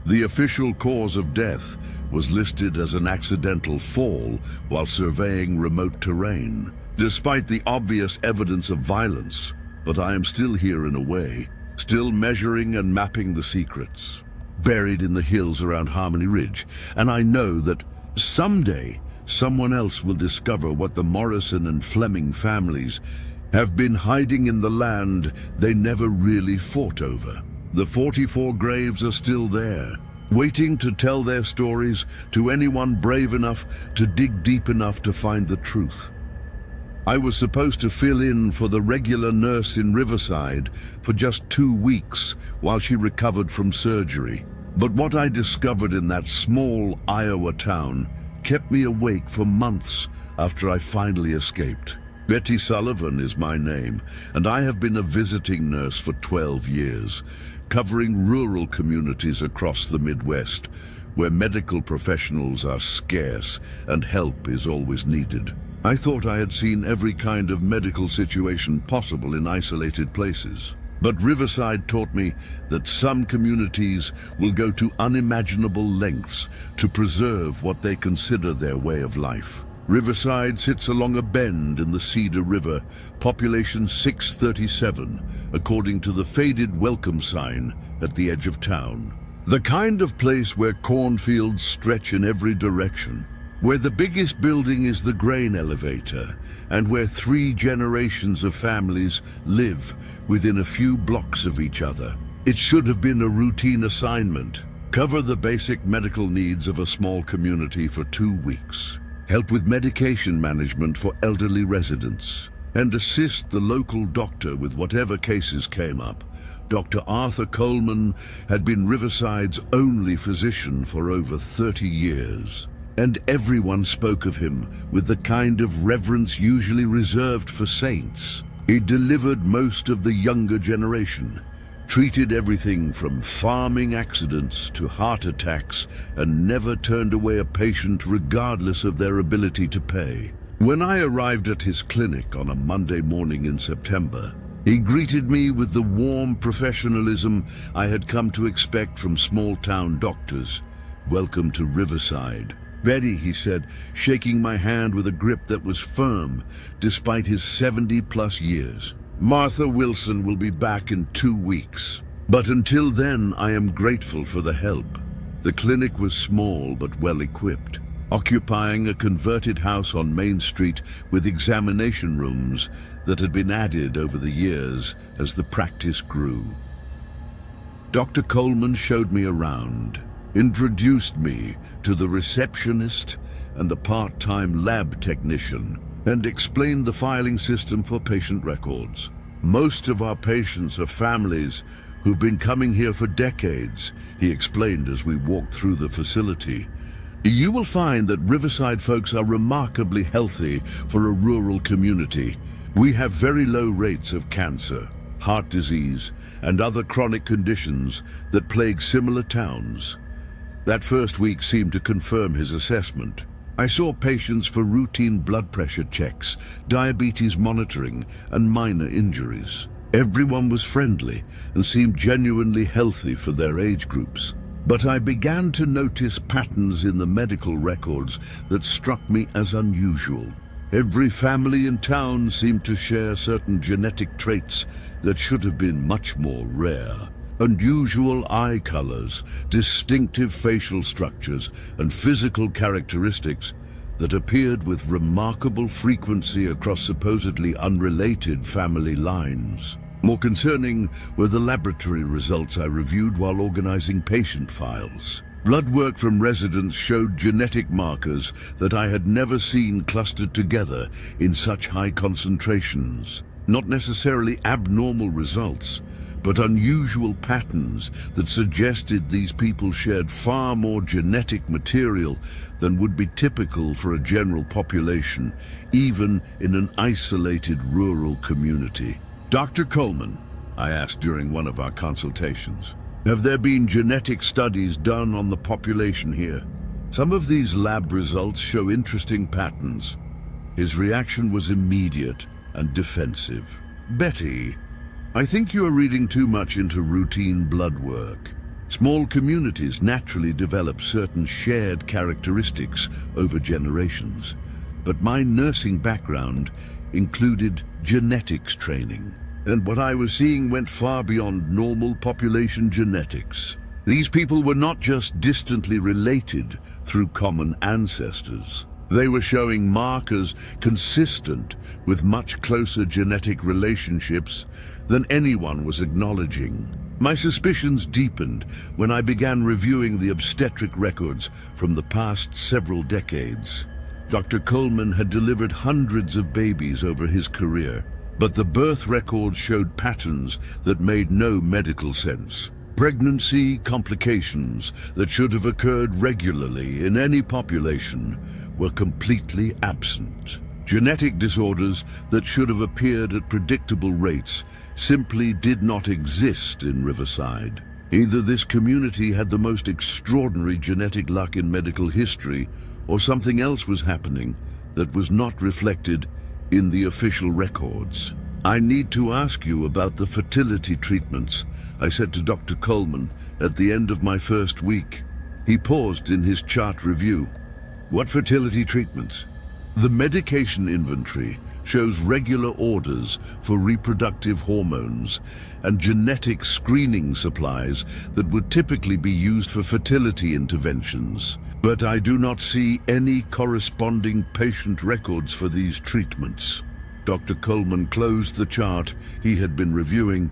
The official cause of death was listed as an accidental fall while surveying remote terrain, despite the obvious evidence of violence. But I am still here in a way, still measuring and mapping the secrets, buried in the hills around Harmony Ridge, and I know that someday someone else will discover what the Morrison and Fleming families have been hiding in the land they never really fought over. The 44 graves are still there, waiting to tell their stories to anyone brave enough to dig deep enough to find the truth. I was supposed to fill in for the regular nurse in Riverside for just 2 weeks while she recovered from surgery. But what I discovered in that small Iowa town kept me awake for months after I finally escaped. Betty Sullivan is my name, and I have been a visiting nurse for 12 years, covering rural communities across the Midwest, where medical professionals are scarce and help is always needed. I thought I had seen every kind of medical situation possible in isolated places. But Riverside taught me that some communities will go to unimaginable lengths to preserve what they consider their way of life. Riverside sits along a bend in the Cedar River, population 637, according to the faded welcome sign at the edge of town. The kind of place where cornfields stretch in every direction, where the biggest building is the grain elevator, and where 3 generations of families live within a few blocks of each other. It should have been a routine assignment. Cover the basic medical needs of a small community for 2 weeks. Help with medication management for elderly residents, and assist the local doctor with whatever cases came up. Dr. Arthur Coleman had been Riverside's only physician for over 30 years. And everyone spoke of him with the kind of reverence usually reserved for saints. He delivered most of the younger generation, treated everything from farming accidents to heart attacks, and never turned away a patient regardless of their ability to pay. When I arrived at his clinic on a Monday morning in September, he greeted me with the warm professionalism I had come to expect from small-town doctors. "Welcome to Riverside." "Betty," he said, shaking my hand with a grip that was firm despite his 70-plus years. "Martha Wilson will be back in 2 weeks. But until then, I am grateful for the help." The clinic was small but well-equipped, occupying a converted house on Main Street with examination rooms that had been added over the years as the practice grew. Dr. Coleman showed me around, introduced me to the receptionist and the part-time lab technician, and explained the filing system for patient records. "Most of our patients are families who've been coming here for decades," he explained as we walked through the facility. "You will find that Riverside folks are remarkably healthy for a rural community. We have very low rates of cancer, heart disease, and other chronic conditions that plague similar towns." That first week seemed to confirm his assessment. I saw patients for routine blood pressure checks, diabetes monitoring, and minor injuries. Everyone was friendly and seemed genuinely healthy for their age groups. But I began to notice patterns in the medical records that struck me as unusual. Every family in town seemed to share certain genetic traits that should have been much more rare. Unusual eye colors, distinctive facial structures, and physical characteristics that appeared with remarkable frequency across supposedly unrelated family lines. More concerning were the laboratory results I reviewed while organizing patient files. Blood work from residents showed genetic markers that I had never seen clustered together in such high concentrations. Not necessarily abnormal results, but unusual patterns that suggested these people shared far more genetic material than would be typical for a general population, even in an isolated rural community. "Dr. Coleman," I asked during one of our consultations, "have there been genetic studies done on the population here? Some of these lab results show interesting patterns." His reaction was immediate and defensive. "Betty, I think you are reading too much into routine blood work. Small communities naturally develop certain shared characteristics over generations, but my nursing background included genetics training, and what I was seeing went far beyond normal population genetics. These people were not just distantly related through common ancestors. They were showing markers consistent with much closer genetic relationships than anyone was acknowledging. My suspicions deepened when I began reviewing the obstetric records from the past several decades. Dr. Coleman had delivered hundreds of babies over his career, but the birth records showed patterns that made no medical sense. Pregnancy complications that should have occurred regularly in any population were completely absent. Genetic disorders that should have appeared at predictable rates simply did not exist in Riverside. Either this community had the most extraordinary genetic luck in medical history, or something else was happening that was not reflected in the official records. "I need to ask you about the fertility treatments," I said to Dr. Coleman at the end of my first week. He paused in his chart review. "What fertility treatments?" "The medication inventory shows regular orders for reproductive hormones and genetic screening supplies that would typically be used for fertility interventions, but I do not see any corresponding patient records for these treatments." Dr. Coleman closed the chart he had been reviewing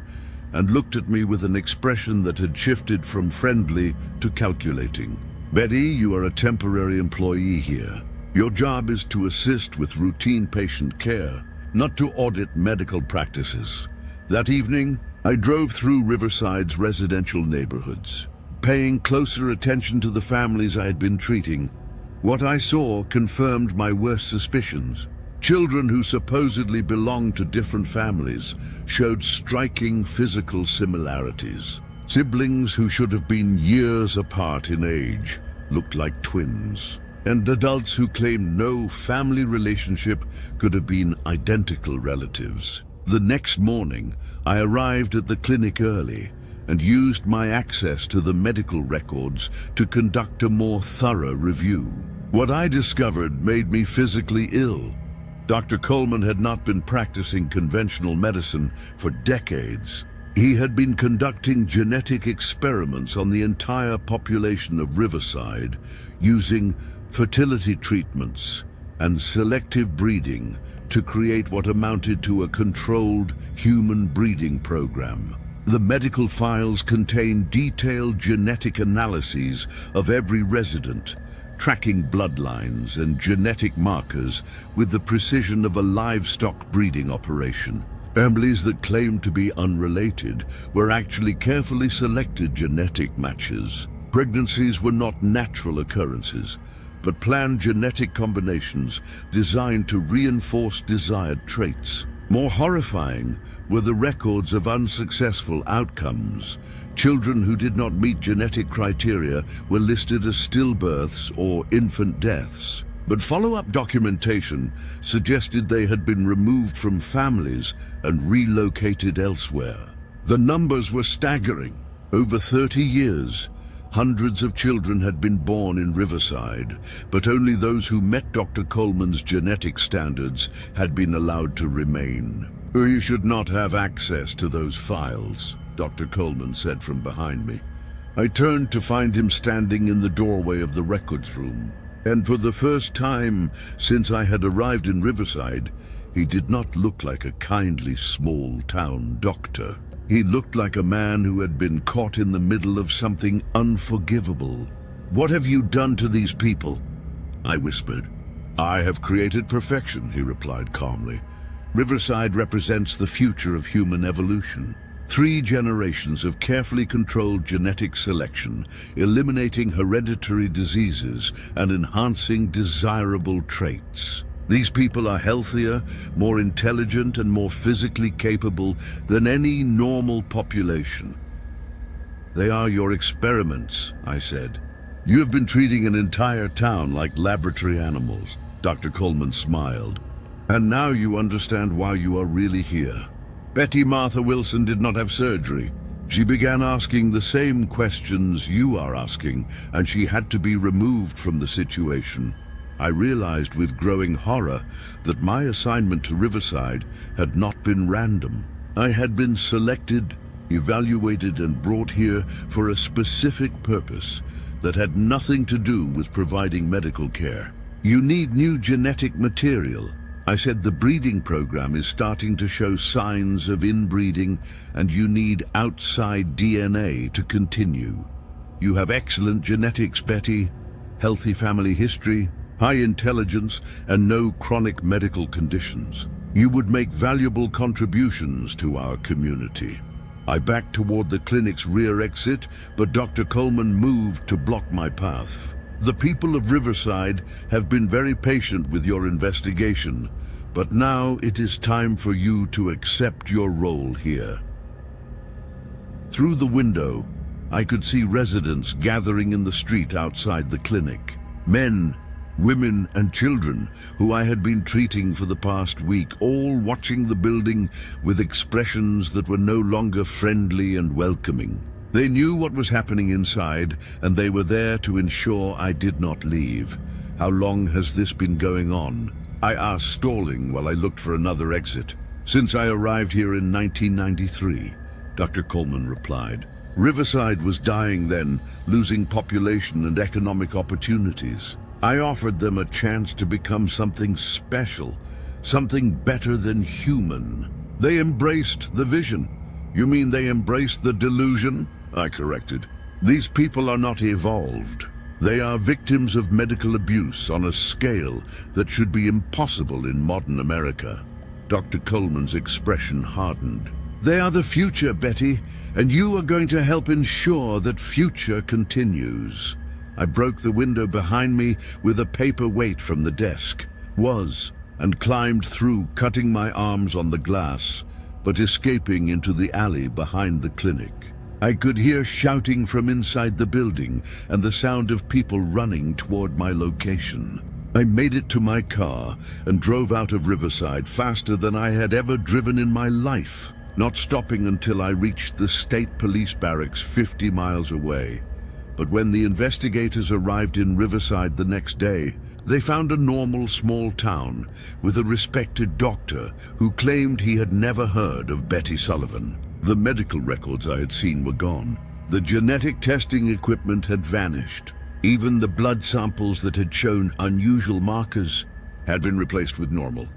and looked at me with an expression that had shifted from friendly to calculating. "Betty, you are a temporary employee here. Your job is to assist with routine patient care, not to audit medical practices." That evening, I drove through Riverside's residential neighborhoods, paying closer attention to the families I had been treating. What I saw confirmed my worst suspicions. Children who supposedly belonged to different families showed striking physical similarities. Siblings who should have been years apart in age looked like twins. And adults who claimed no family relationship could have been identical relatives. The next morning, I arrived at the clinic early and used my access to the medical records to conduct a more thorough review. What I discovered made me physically ill. Dr. Coleman had not been practicing conventional medicine for decades. He had been conducting genetic experiments on the entire population of Riverside using fertility treatments and selective breeding to create what amounted to a controlled human breeding program. The medical files contained detailed genetic analyses of every resident, tracking bloodlines and genetic markers with the precision of a livestock breeding operation. Families that claimed to be unrelated were actually carefully selected genetic matches. Pregnancies were not natural occurrences, but planned genetic combinations designed to reinforce desired traits. More horrifying were the records of unsuccessful outcomes. Children who did not meet genetic criteria were listed as stillbirths or infant deaths. But follow-up documentation suggested they had been removed from families and relocated elsewhere. The numbers were staggering. Over 30 years, hundreds of children had been born in Riverside, but only those who met Dr. Coleman's genetic standards had been allowed to remain. "You should not have access to those files," Dr. Coleman said from behind me. I turned to find him standing in the doorway of the records room. And for the first time since I had arrived in Riverside, he did not look like a kindly small-town doctor. He looked like a man who had been caught in the middle of something unforgivable. "What have you done to these people?" I whispered. "I have created perfection," he replied calmly. "Riverside represents the future of human evolution. 3 generations of carefully controlled genetic selection, eliminating hereditary diseases and enhancing desirable traits. These people are healthier, more intelligent, and more physically capable than any normal population." "They are your experiments," I said. "You have been treating an entire town like laboratory animals." Dr. Coleman smiled. "And now you understand why you are really here. Betty Martha Wilson did not have surgery. She began asking the same questions you are asking, and she had to be removed from the situation. I realized with growing horror that my assignment to Riverside had not been random. I had been selected, evaluated, and brought here for a specific purpose that had nothing to do with providing medical care. "You need new genetic material." I said, "The breeding program is starting to show signs of inbreeding, and you need outside DNA to continue. You have excellent genetics, Betty, healthy family history, high intelligence, and no chronic medical conditions. You would make valuable contributions to our community." I backed toward the clinic's rear exit, but Dr. Coleman moved to block my path. "The people of Riverside have been very patient with your investigation, but now it is time for you to accept your role here." Through the window, I could see residents gathering in the street outside the clinic. Men, women, and children who I had been treating for the past week, all watching the building with expressions that were no longer friendly and welcoming. They knew what was happening inside, and they were there to ensure I did not leave. "How long has this been going on?" I asked, stalling while I looked for another exit. "Since I arrived here in 1993, Dr. Coleman replied. "Riverside was dying then, losing population and economic opportunities. I offered them a chance to become something special, something better than human. They embraced the vision." "You mean they embraced the delusion?" I corrected. "These people are not evolved. They are victims of medical abuse on a scale that should be impossible in modern America." Dr. Coleman's expression hardened. "They are the future, Betty, and you are going to help ensure that future continues." I broke the window behind me with a paper weight from the desk. "Was and climbed through, cutting my arms on the glass, but escaping into the alley behind the clinic. I could hear shouting from inside the building and the sound of people running toward my location. I made it to my car and drove out of Riverside faster than I had ever driven in my life, not stopping until I reached the state police barracks 50 miles away. But when the investigators arrived in Riverside the next day, they found a normal small town with a respected doctor who claimed he had never heard of Betty Sullivan. The medical records I had seen were gone. The genetic testing equipment had vanished. Even the blood samples that had shown unusual markers had been replaced with normal.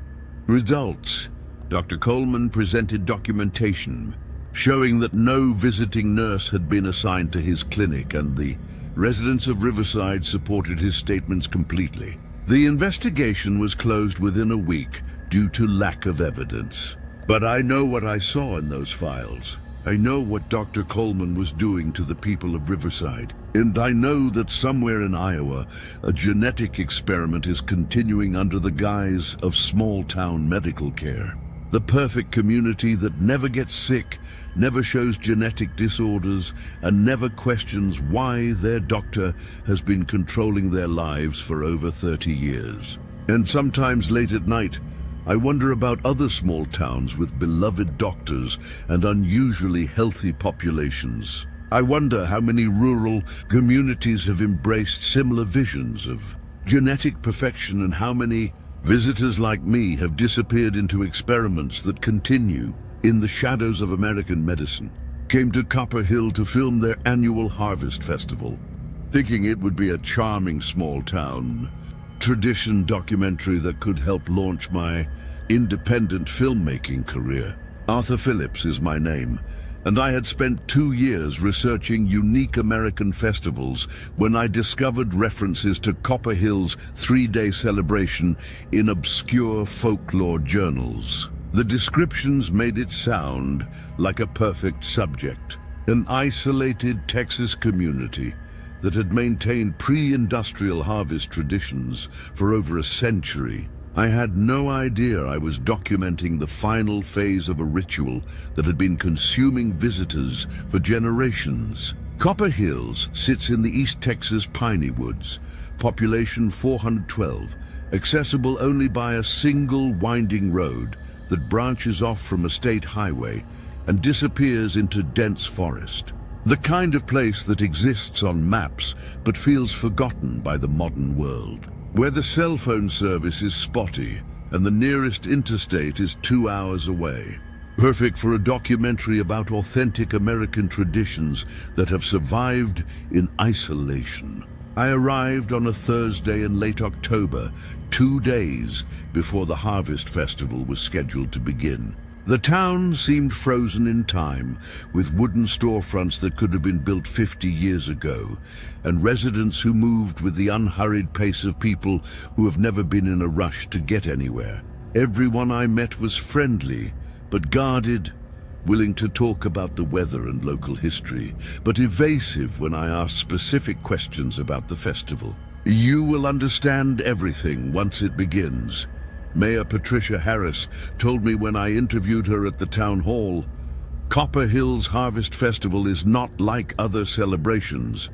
Results: Dr. Coleman presented documentation showing that no visiting nurse had been assigned to his clinic, and the residents of Riverside supported his statements completely. The investigation was closed within a week due to lack of evidence. But I know what I saw in those files. I know what Dr. Coleman was doing to the people of Riverside. And I know that somewhere in Iowa, a genetic experiment is continuing under the guise of small-town medical care. The perfect community that never gets sick, never shows genetic disorders, and never questions why their doctor has been controlling their lives for over 30 years. And sometimes late at night, I wonder about other small towns with beloved doctors and unusually healthy populations. I wonder how many rural communities have embraced similar visions of genetic perfection, and how many visitors like me have disappeared into experiments that continue in the shadows of American medicine, came to Copper Hill to film their annual Harvest Festival, thinking it would be a charming small town tradition documentary that could help launch my independent filmmaking career. Arthur Phillips is my name, and I had spent 2 years researching unique American festivals when I discovered references to Copper Hill's 3-day celebration in obscure folklore journals. The descriptions made it sound like a perfect subject. An isolated Texas community that had maintained pre-industrial harvest traditions for over a century. I had no idea I was documenting the final phase of a ritual that had been consuming visitors for generations. Copper Hills sits in the East Texas piney woods, population 412, accessible only by a single winding road that branches off from a state highway and disappears into dense forest. The kind of place that exists on maps but feels forgotten by the modern world, where the cell phone service is spotty and the nearest interstate is 2 hours away. Perfect for a documentary about authentic American traditions that have survived in isolation. I arrived on a Thursday in late October, 2 days before the Harvest Festival was scheduled to begin. The town seemed frozen in time, with wooden storefronts that could have been built 50 years ago, and residents who moved with the unhurried pace of people who have never been in a rush to get anywhere. Everyone I met was friendly, but guarded, willing to talk about the weather and local history, but evasive when I asked specific questions about the festival. You will understand everything once it begins, Mayor Patricia Harris told me when I interviewed her at the town hall. Copper Hill's Harvest Festival is not like other celebrations.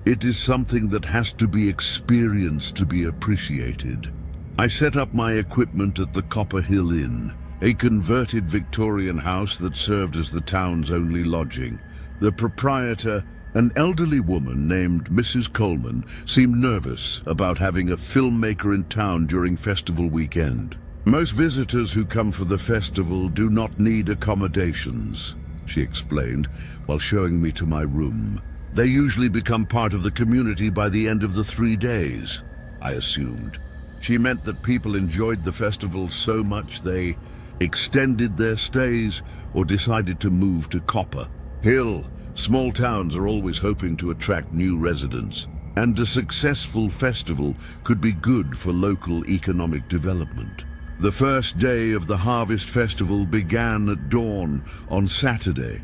It is something that has to be experienced to be appreciated. I set up my equipment at the Copper Hill Inn, a converted Victorian house that served as the town's only lodging. The proprietor, an elderly woman named Mrs. Coleman, seemed nervous about having a filmmaker in town during festival weekend. Most visitors who come for the festival do not need accommodations, she explained while showing me to my room. They usually become part of the community by the end of the 3 days, I assumed. She meant that people enjoyed the festival so much they extended their stays or decided to move to Copper Hill. Small towns are always hoping to attract new residents, and a successful festival could be good for local economic development. The first day of the Harvest Festival began at dawn on Saturday,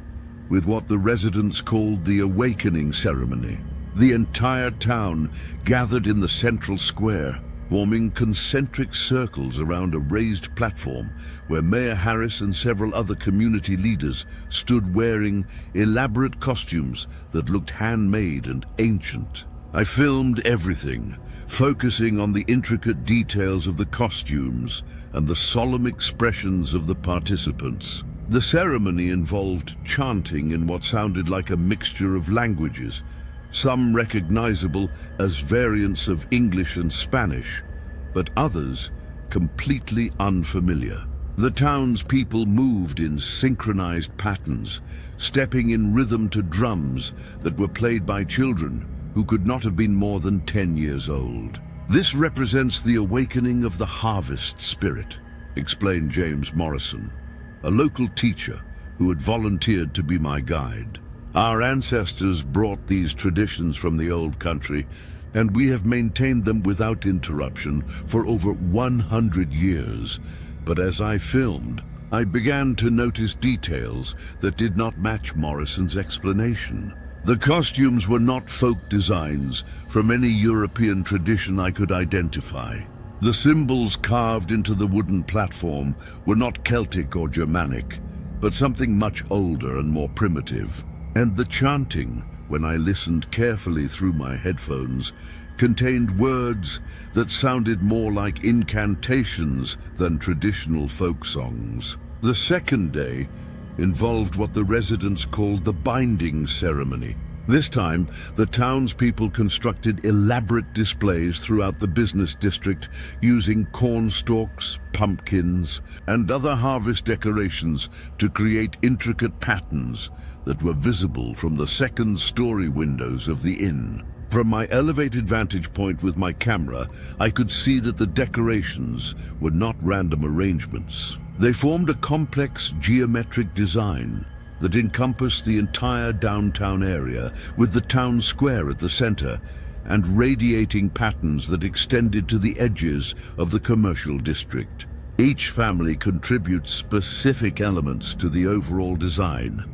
with what the residents called the Awakening Ceremony. The entire town gathered in the central square, forming concentric circles around a raised platform where Mayor Harris and several other community leaders stood wearing elaborate costumes that looked handmade and ancient. I filmed everything, focusing on the intricate details of the costumes and the solemn expressions of the participants. The ceremony involved chanting in what sounded like a mixture of languages, some recognizable as variants of English and Spanish, but others completely unfamiliar. The townspeople moved in synchronized patterns, stepping in rhythm to drums that were played by children who could not have been more than 10 years old. "This represents the awakening of the harvest spirit," explained James Morrison, a local teacher who had volunteered to be my guide. "Our ancestors brought these traditions from the old country, and we have maintained them without interruption for over 100 years. But as I filmed, I began to notice details that did not match Morrison's explanation. The costumes were not folk designs from any European tradition I could identify. The symbols carved into the wooden platform were not Celtic or Germanic, but something much older and more primitive. And the chanting, when I listened carefully through my headphones, contained words that sounded more like incantations than traditional folk songs. The second day involved what the residents called the binding ceremony. This time, the townspeople constructed elaborate displays throughout the business district using corn stalks, pumpkins, and other harvest decorations to create intricate patterns that were visible from the second-story windows of the inn. From my elevated vantage point with my camera, I could see that the decorations were not random arrangements. They formed a complex geometric design that encompassed the entire downtown area, with the town square at the center and radiating patterns that extended to the edges of the commercial district. Each family contributes specific elements to the overall design,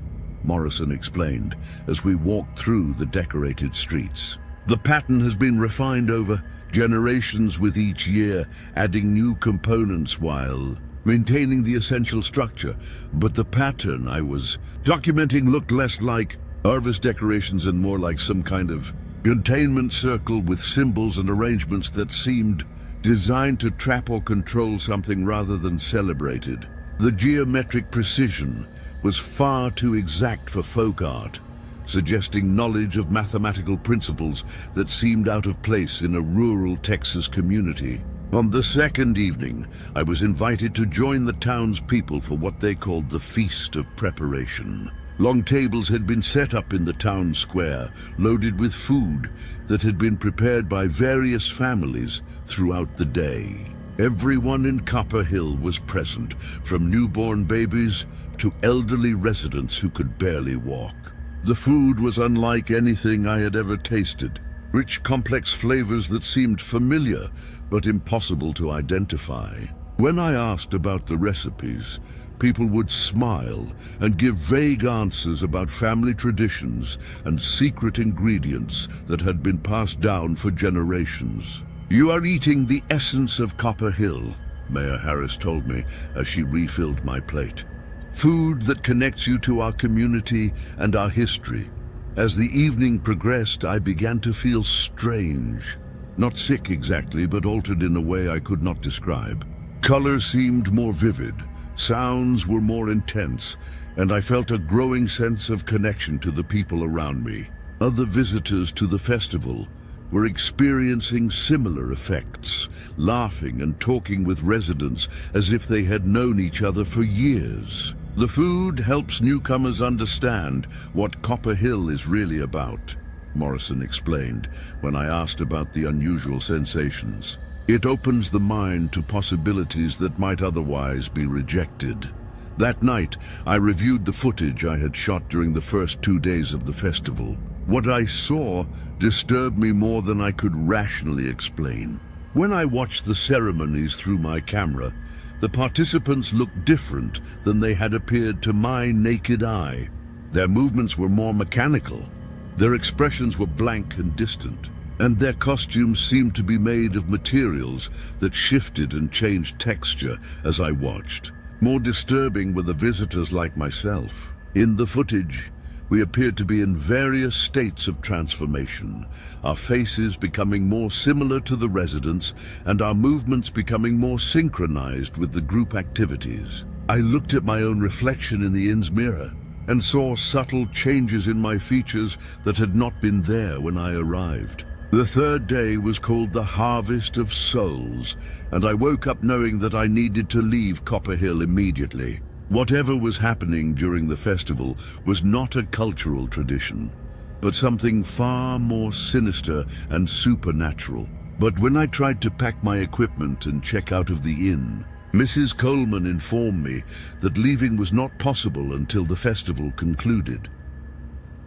Morrison explained as we walked through the decorated streets. The pattern has been refined over generations, with each year adding new components while maintaining the essential structure, but the pattern I was documenting looked less like harvest decorations and more like some kind of containment circle with symbols and arrangements that seemed designed to trap or control something rather than celebrate it. The geometric precision was far too exact for folk art, suggesting knowledge of mathematical principles that seemed out of place in a rural Texas community. On the second evening, I was invited to join the townspeople for what they called the Feast of Preparation. Long tables had been set up in the town square, loaded with food that had been prepared by various families throughout the day. Everyone in Copper Hill was present, from newborn babies to elderly residents who could barely walk. The food was unlike anything I had ever tasted. Rich, complex flavors that seemed familiar but impossible to identify. When I asked about the recipes, people would smile and give vague answers about family traditions and secret ingredients that had been passed down for generations. "You are eating the essence of Copper Hill," Mayor Harris told me as she refilled my plate. "Food that connects you to our community and our history." As the evening progressed, I began to feel strange. Not sick exactly, but altered in a way I could not describe. Colors seemed more vivid, sounds were more intense, and I felt a growing sense of connection to the people around me. Other visitors to the festival were experiencing similar effects, laughing and talking with residents as if they had known each other for years. The food helps newcomers understand what Copper Hill is really about, Morrison explained when I asked about the unusual sensations. It opens the mind to possibilities that might otherwise be rejected. That night, I reviewed the footage I had shot during the first 2 days of the festival. What I saw disturbed me more than I could rationally explain. When I watched the ceremonies through my camera, the participants looked different than they had appeared to my naked eye. Their movements were more mechanical. Their expressions were blank and distant. and their costumes seemed to be made of materials that shifted and changed texture as I watched. More disturbing were the visitors like myself. In the footage, we appeared to be in various states of transformation, our faces becoming more similar to the residents and our movements becoming more synchronized with the group activities. I looked at my own reflection in the inn's mirror and saw subtle changes in my features that had not been there when I arrived. The third day was called the Harvest of Souls, and I woke up knowing that I needed to leave Copper Hill immediately. Whatever was happening during the festival was not a cultural tradition, but something far more sinister and supernatural. But when I tried to pack my equipment and check out of the inn, Mrs. Coleman informed me that leaving was not possible until the festival concluded.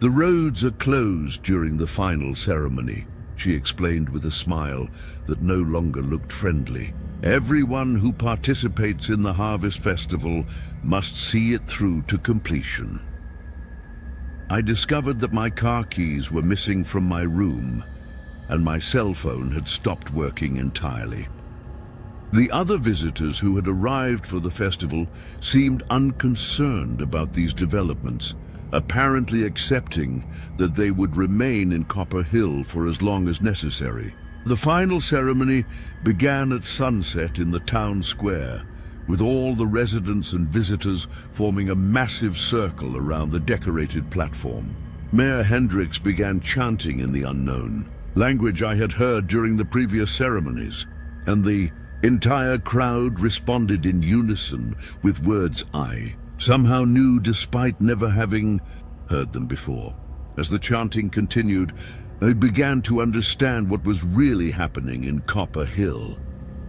"The roads are closed during the final ceremony," she explained with a smile that no longer looked friendly. "Everyone who participates in the Harvest Festival must see it through to completion." I discovered that my car keys were missing from my room, and my cell phone had stopped working entirely. The other visitors who had arrived for the festival seemed unconcerned about these developments, apparently accepting that they would remain in Copper Hill for as long as necessary. The final ceremony began at sunset in the town square, with all the residents and visitors forming a massive circle around the decorated platform. Mayor Hendricks began chanting in the unknown, language I had heard during the previous ceremonies, and the entire crowd responded in unison with words I somehow knew despite never having heard them before. As the chanting continued, I began to understand what was really happening in Copper Hill.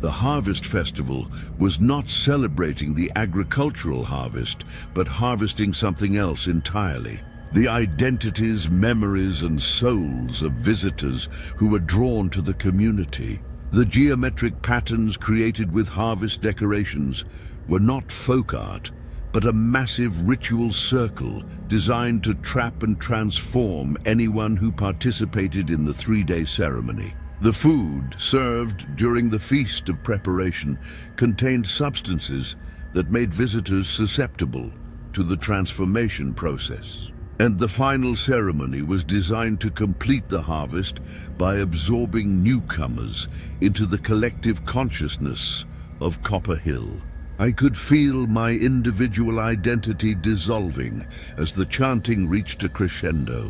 The Harvest Festival was not celebrating the agricultural harvest, but harvesting something else entirely. The identities, memories, and souls of visitors who were drawn to the community. The geometric patterns created with harvest decorations were not folk art, but a massive ritual circle designed to trap and transform anyone who participated in the three-day ceremony. The food served during the feast of preparation contained substances that made visitors susceptible to the transformation process. And the final ceremony was designed to complete the harvest by absorbing newcomers into the collective consciousness of Copper Hill. I could feel my individual identity dissolving as the chanting reached a crescendo.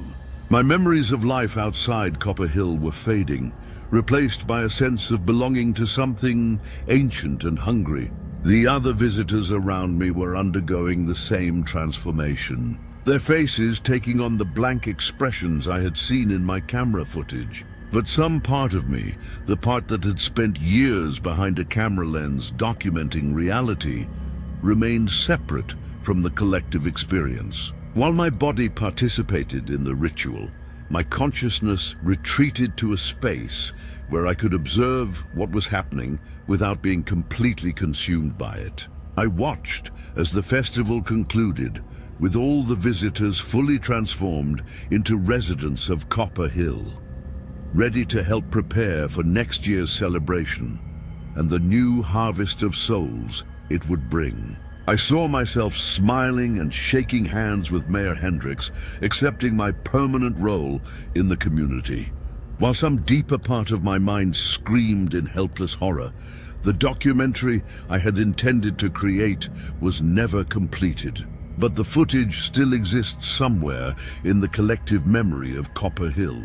My memories of life outside Copper Hill were fading, replaced by a sense of belonging to something ancient and hungry. The other visitors around me were undergoing the same transformation, their faces taking on the blank expressions I had seen in my camera footage. But some part of me, the part that had spent years behind a camera lens documenting reality, remained separate from the collective experience. While my body participated in the ritual, my consciousness retreated to a space where I could observe what was happening without being completely consumed by it. I watched as the festival concluded, with all the visitors fully transformed into residents of Copper Hill, ready to help prepare for next year's celebration and the new harvest of souls it would bring. I saw myself smiling and shaking hands with Mayor Hendricks, accepting my permanent role in the community. While some deeper part of my mind screamed in helpless horror, the documentary I had intended to create was never completed. But the footage still exists somewhere in the collective memory of Copper Hill.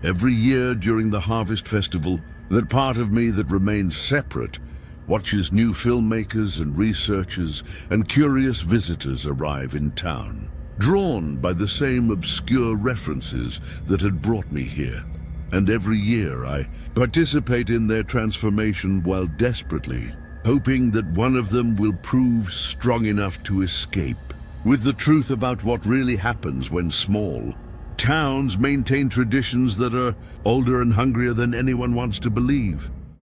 Every year during the Harvest Festival, that part of me that remains separate watches new filmmakers and researchers and curious visitors arrive in town, drawn by the same obscure references that had brought me here. And every year I participate in their transformation while desperately hoping that one of them will prove strong enough to escape. With the truth about what really happens when small towns maintain traditions that are older and hungrier than anyone wants to believe.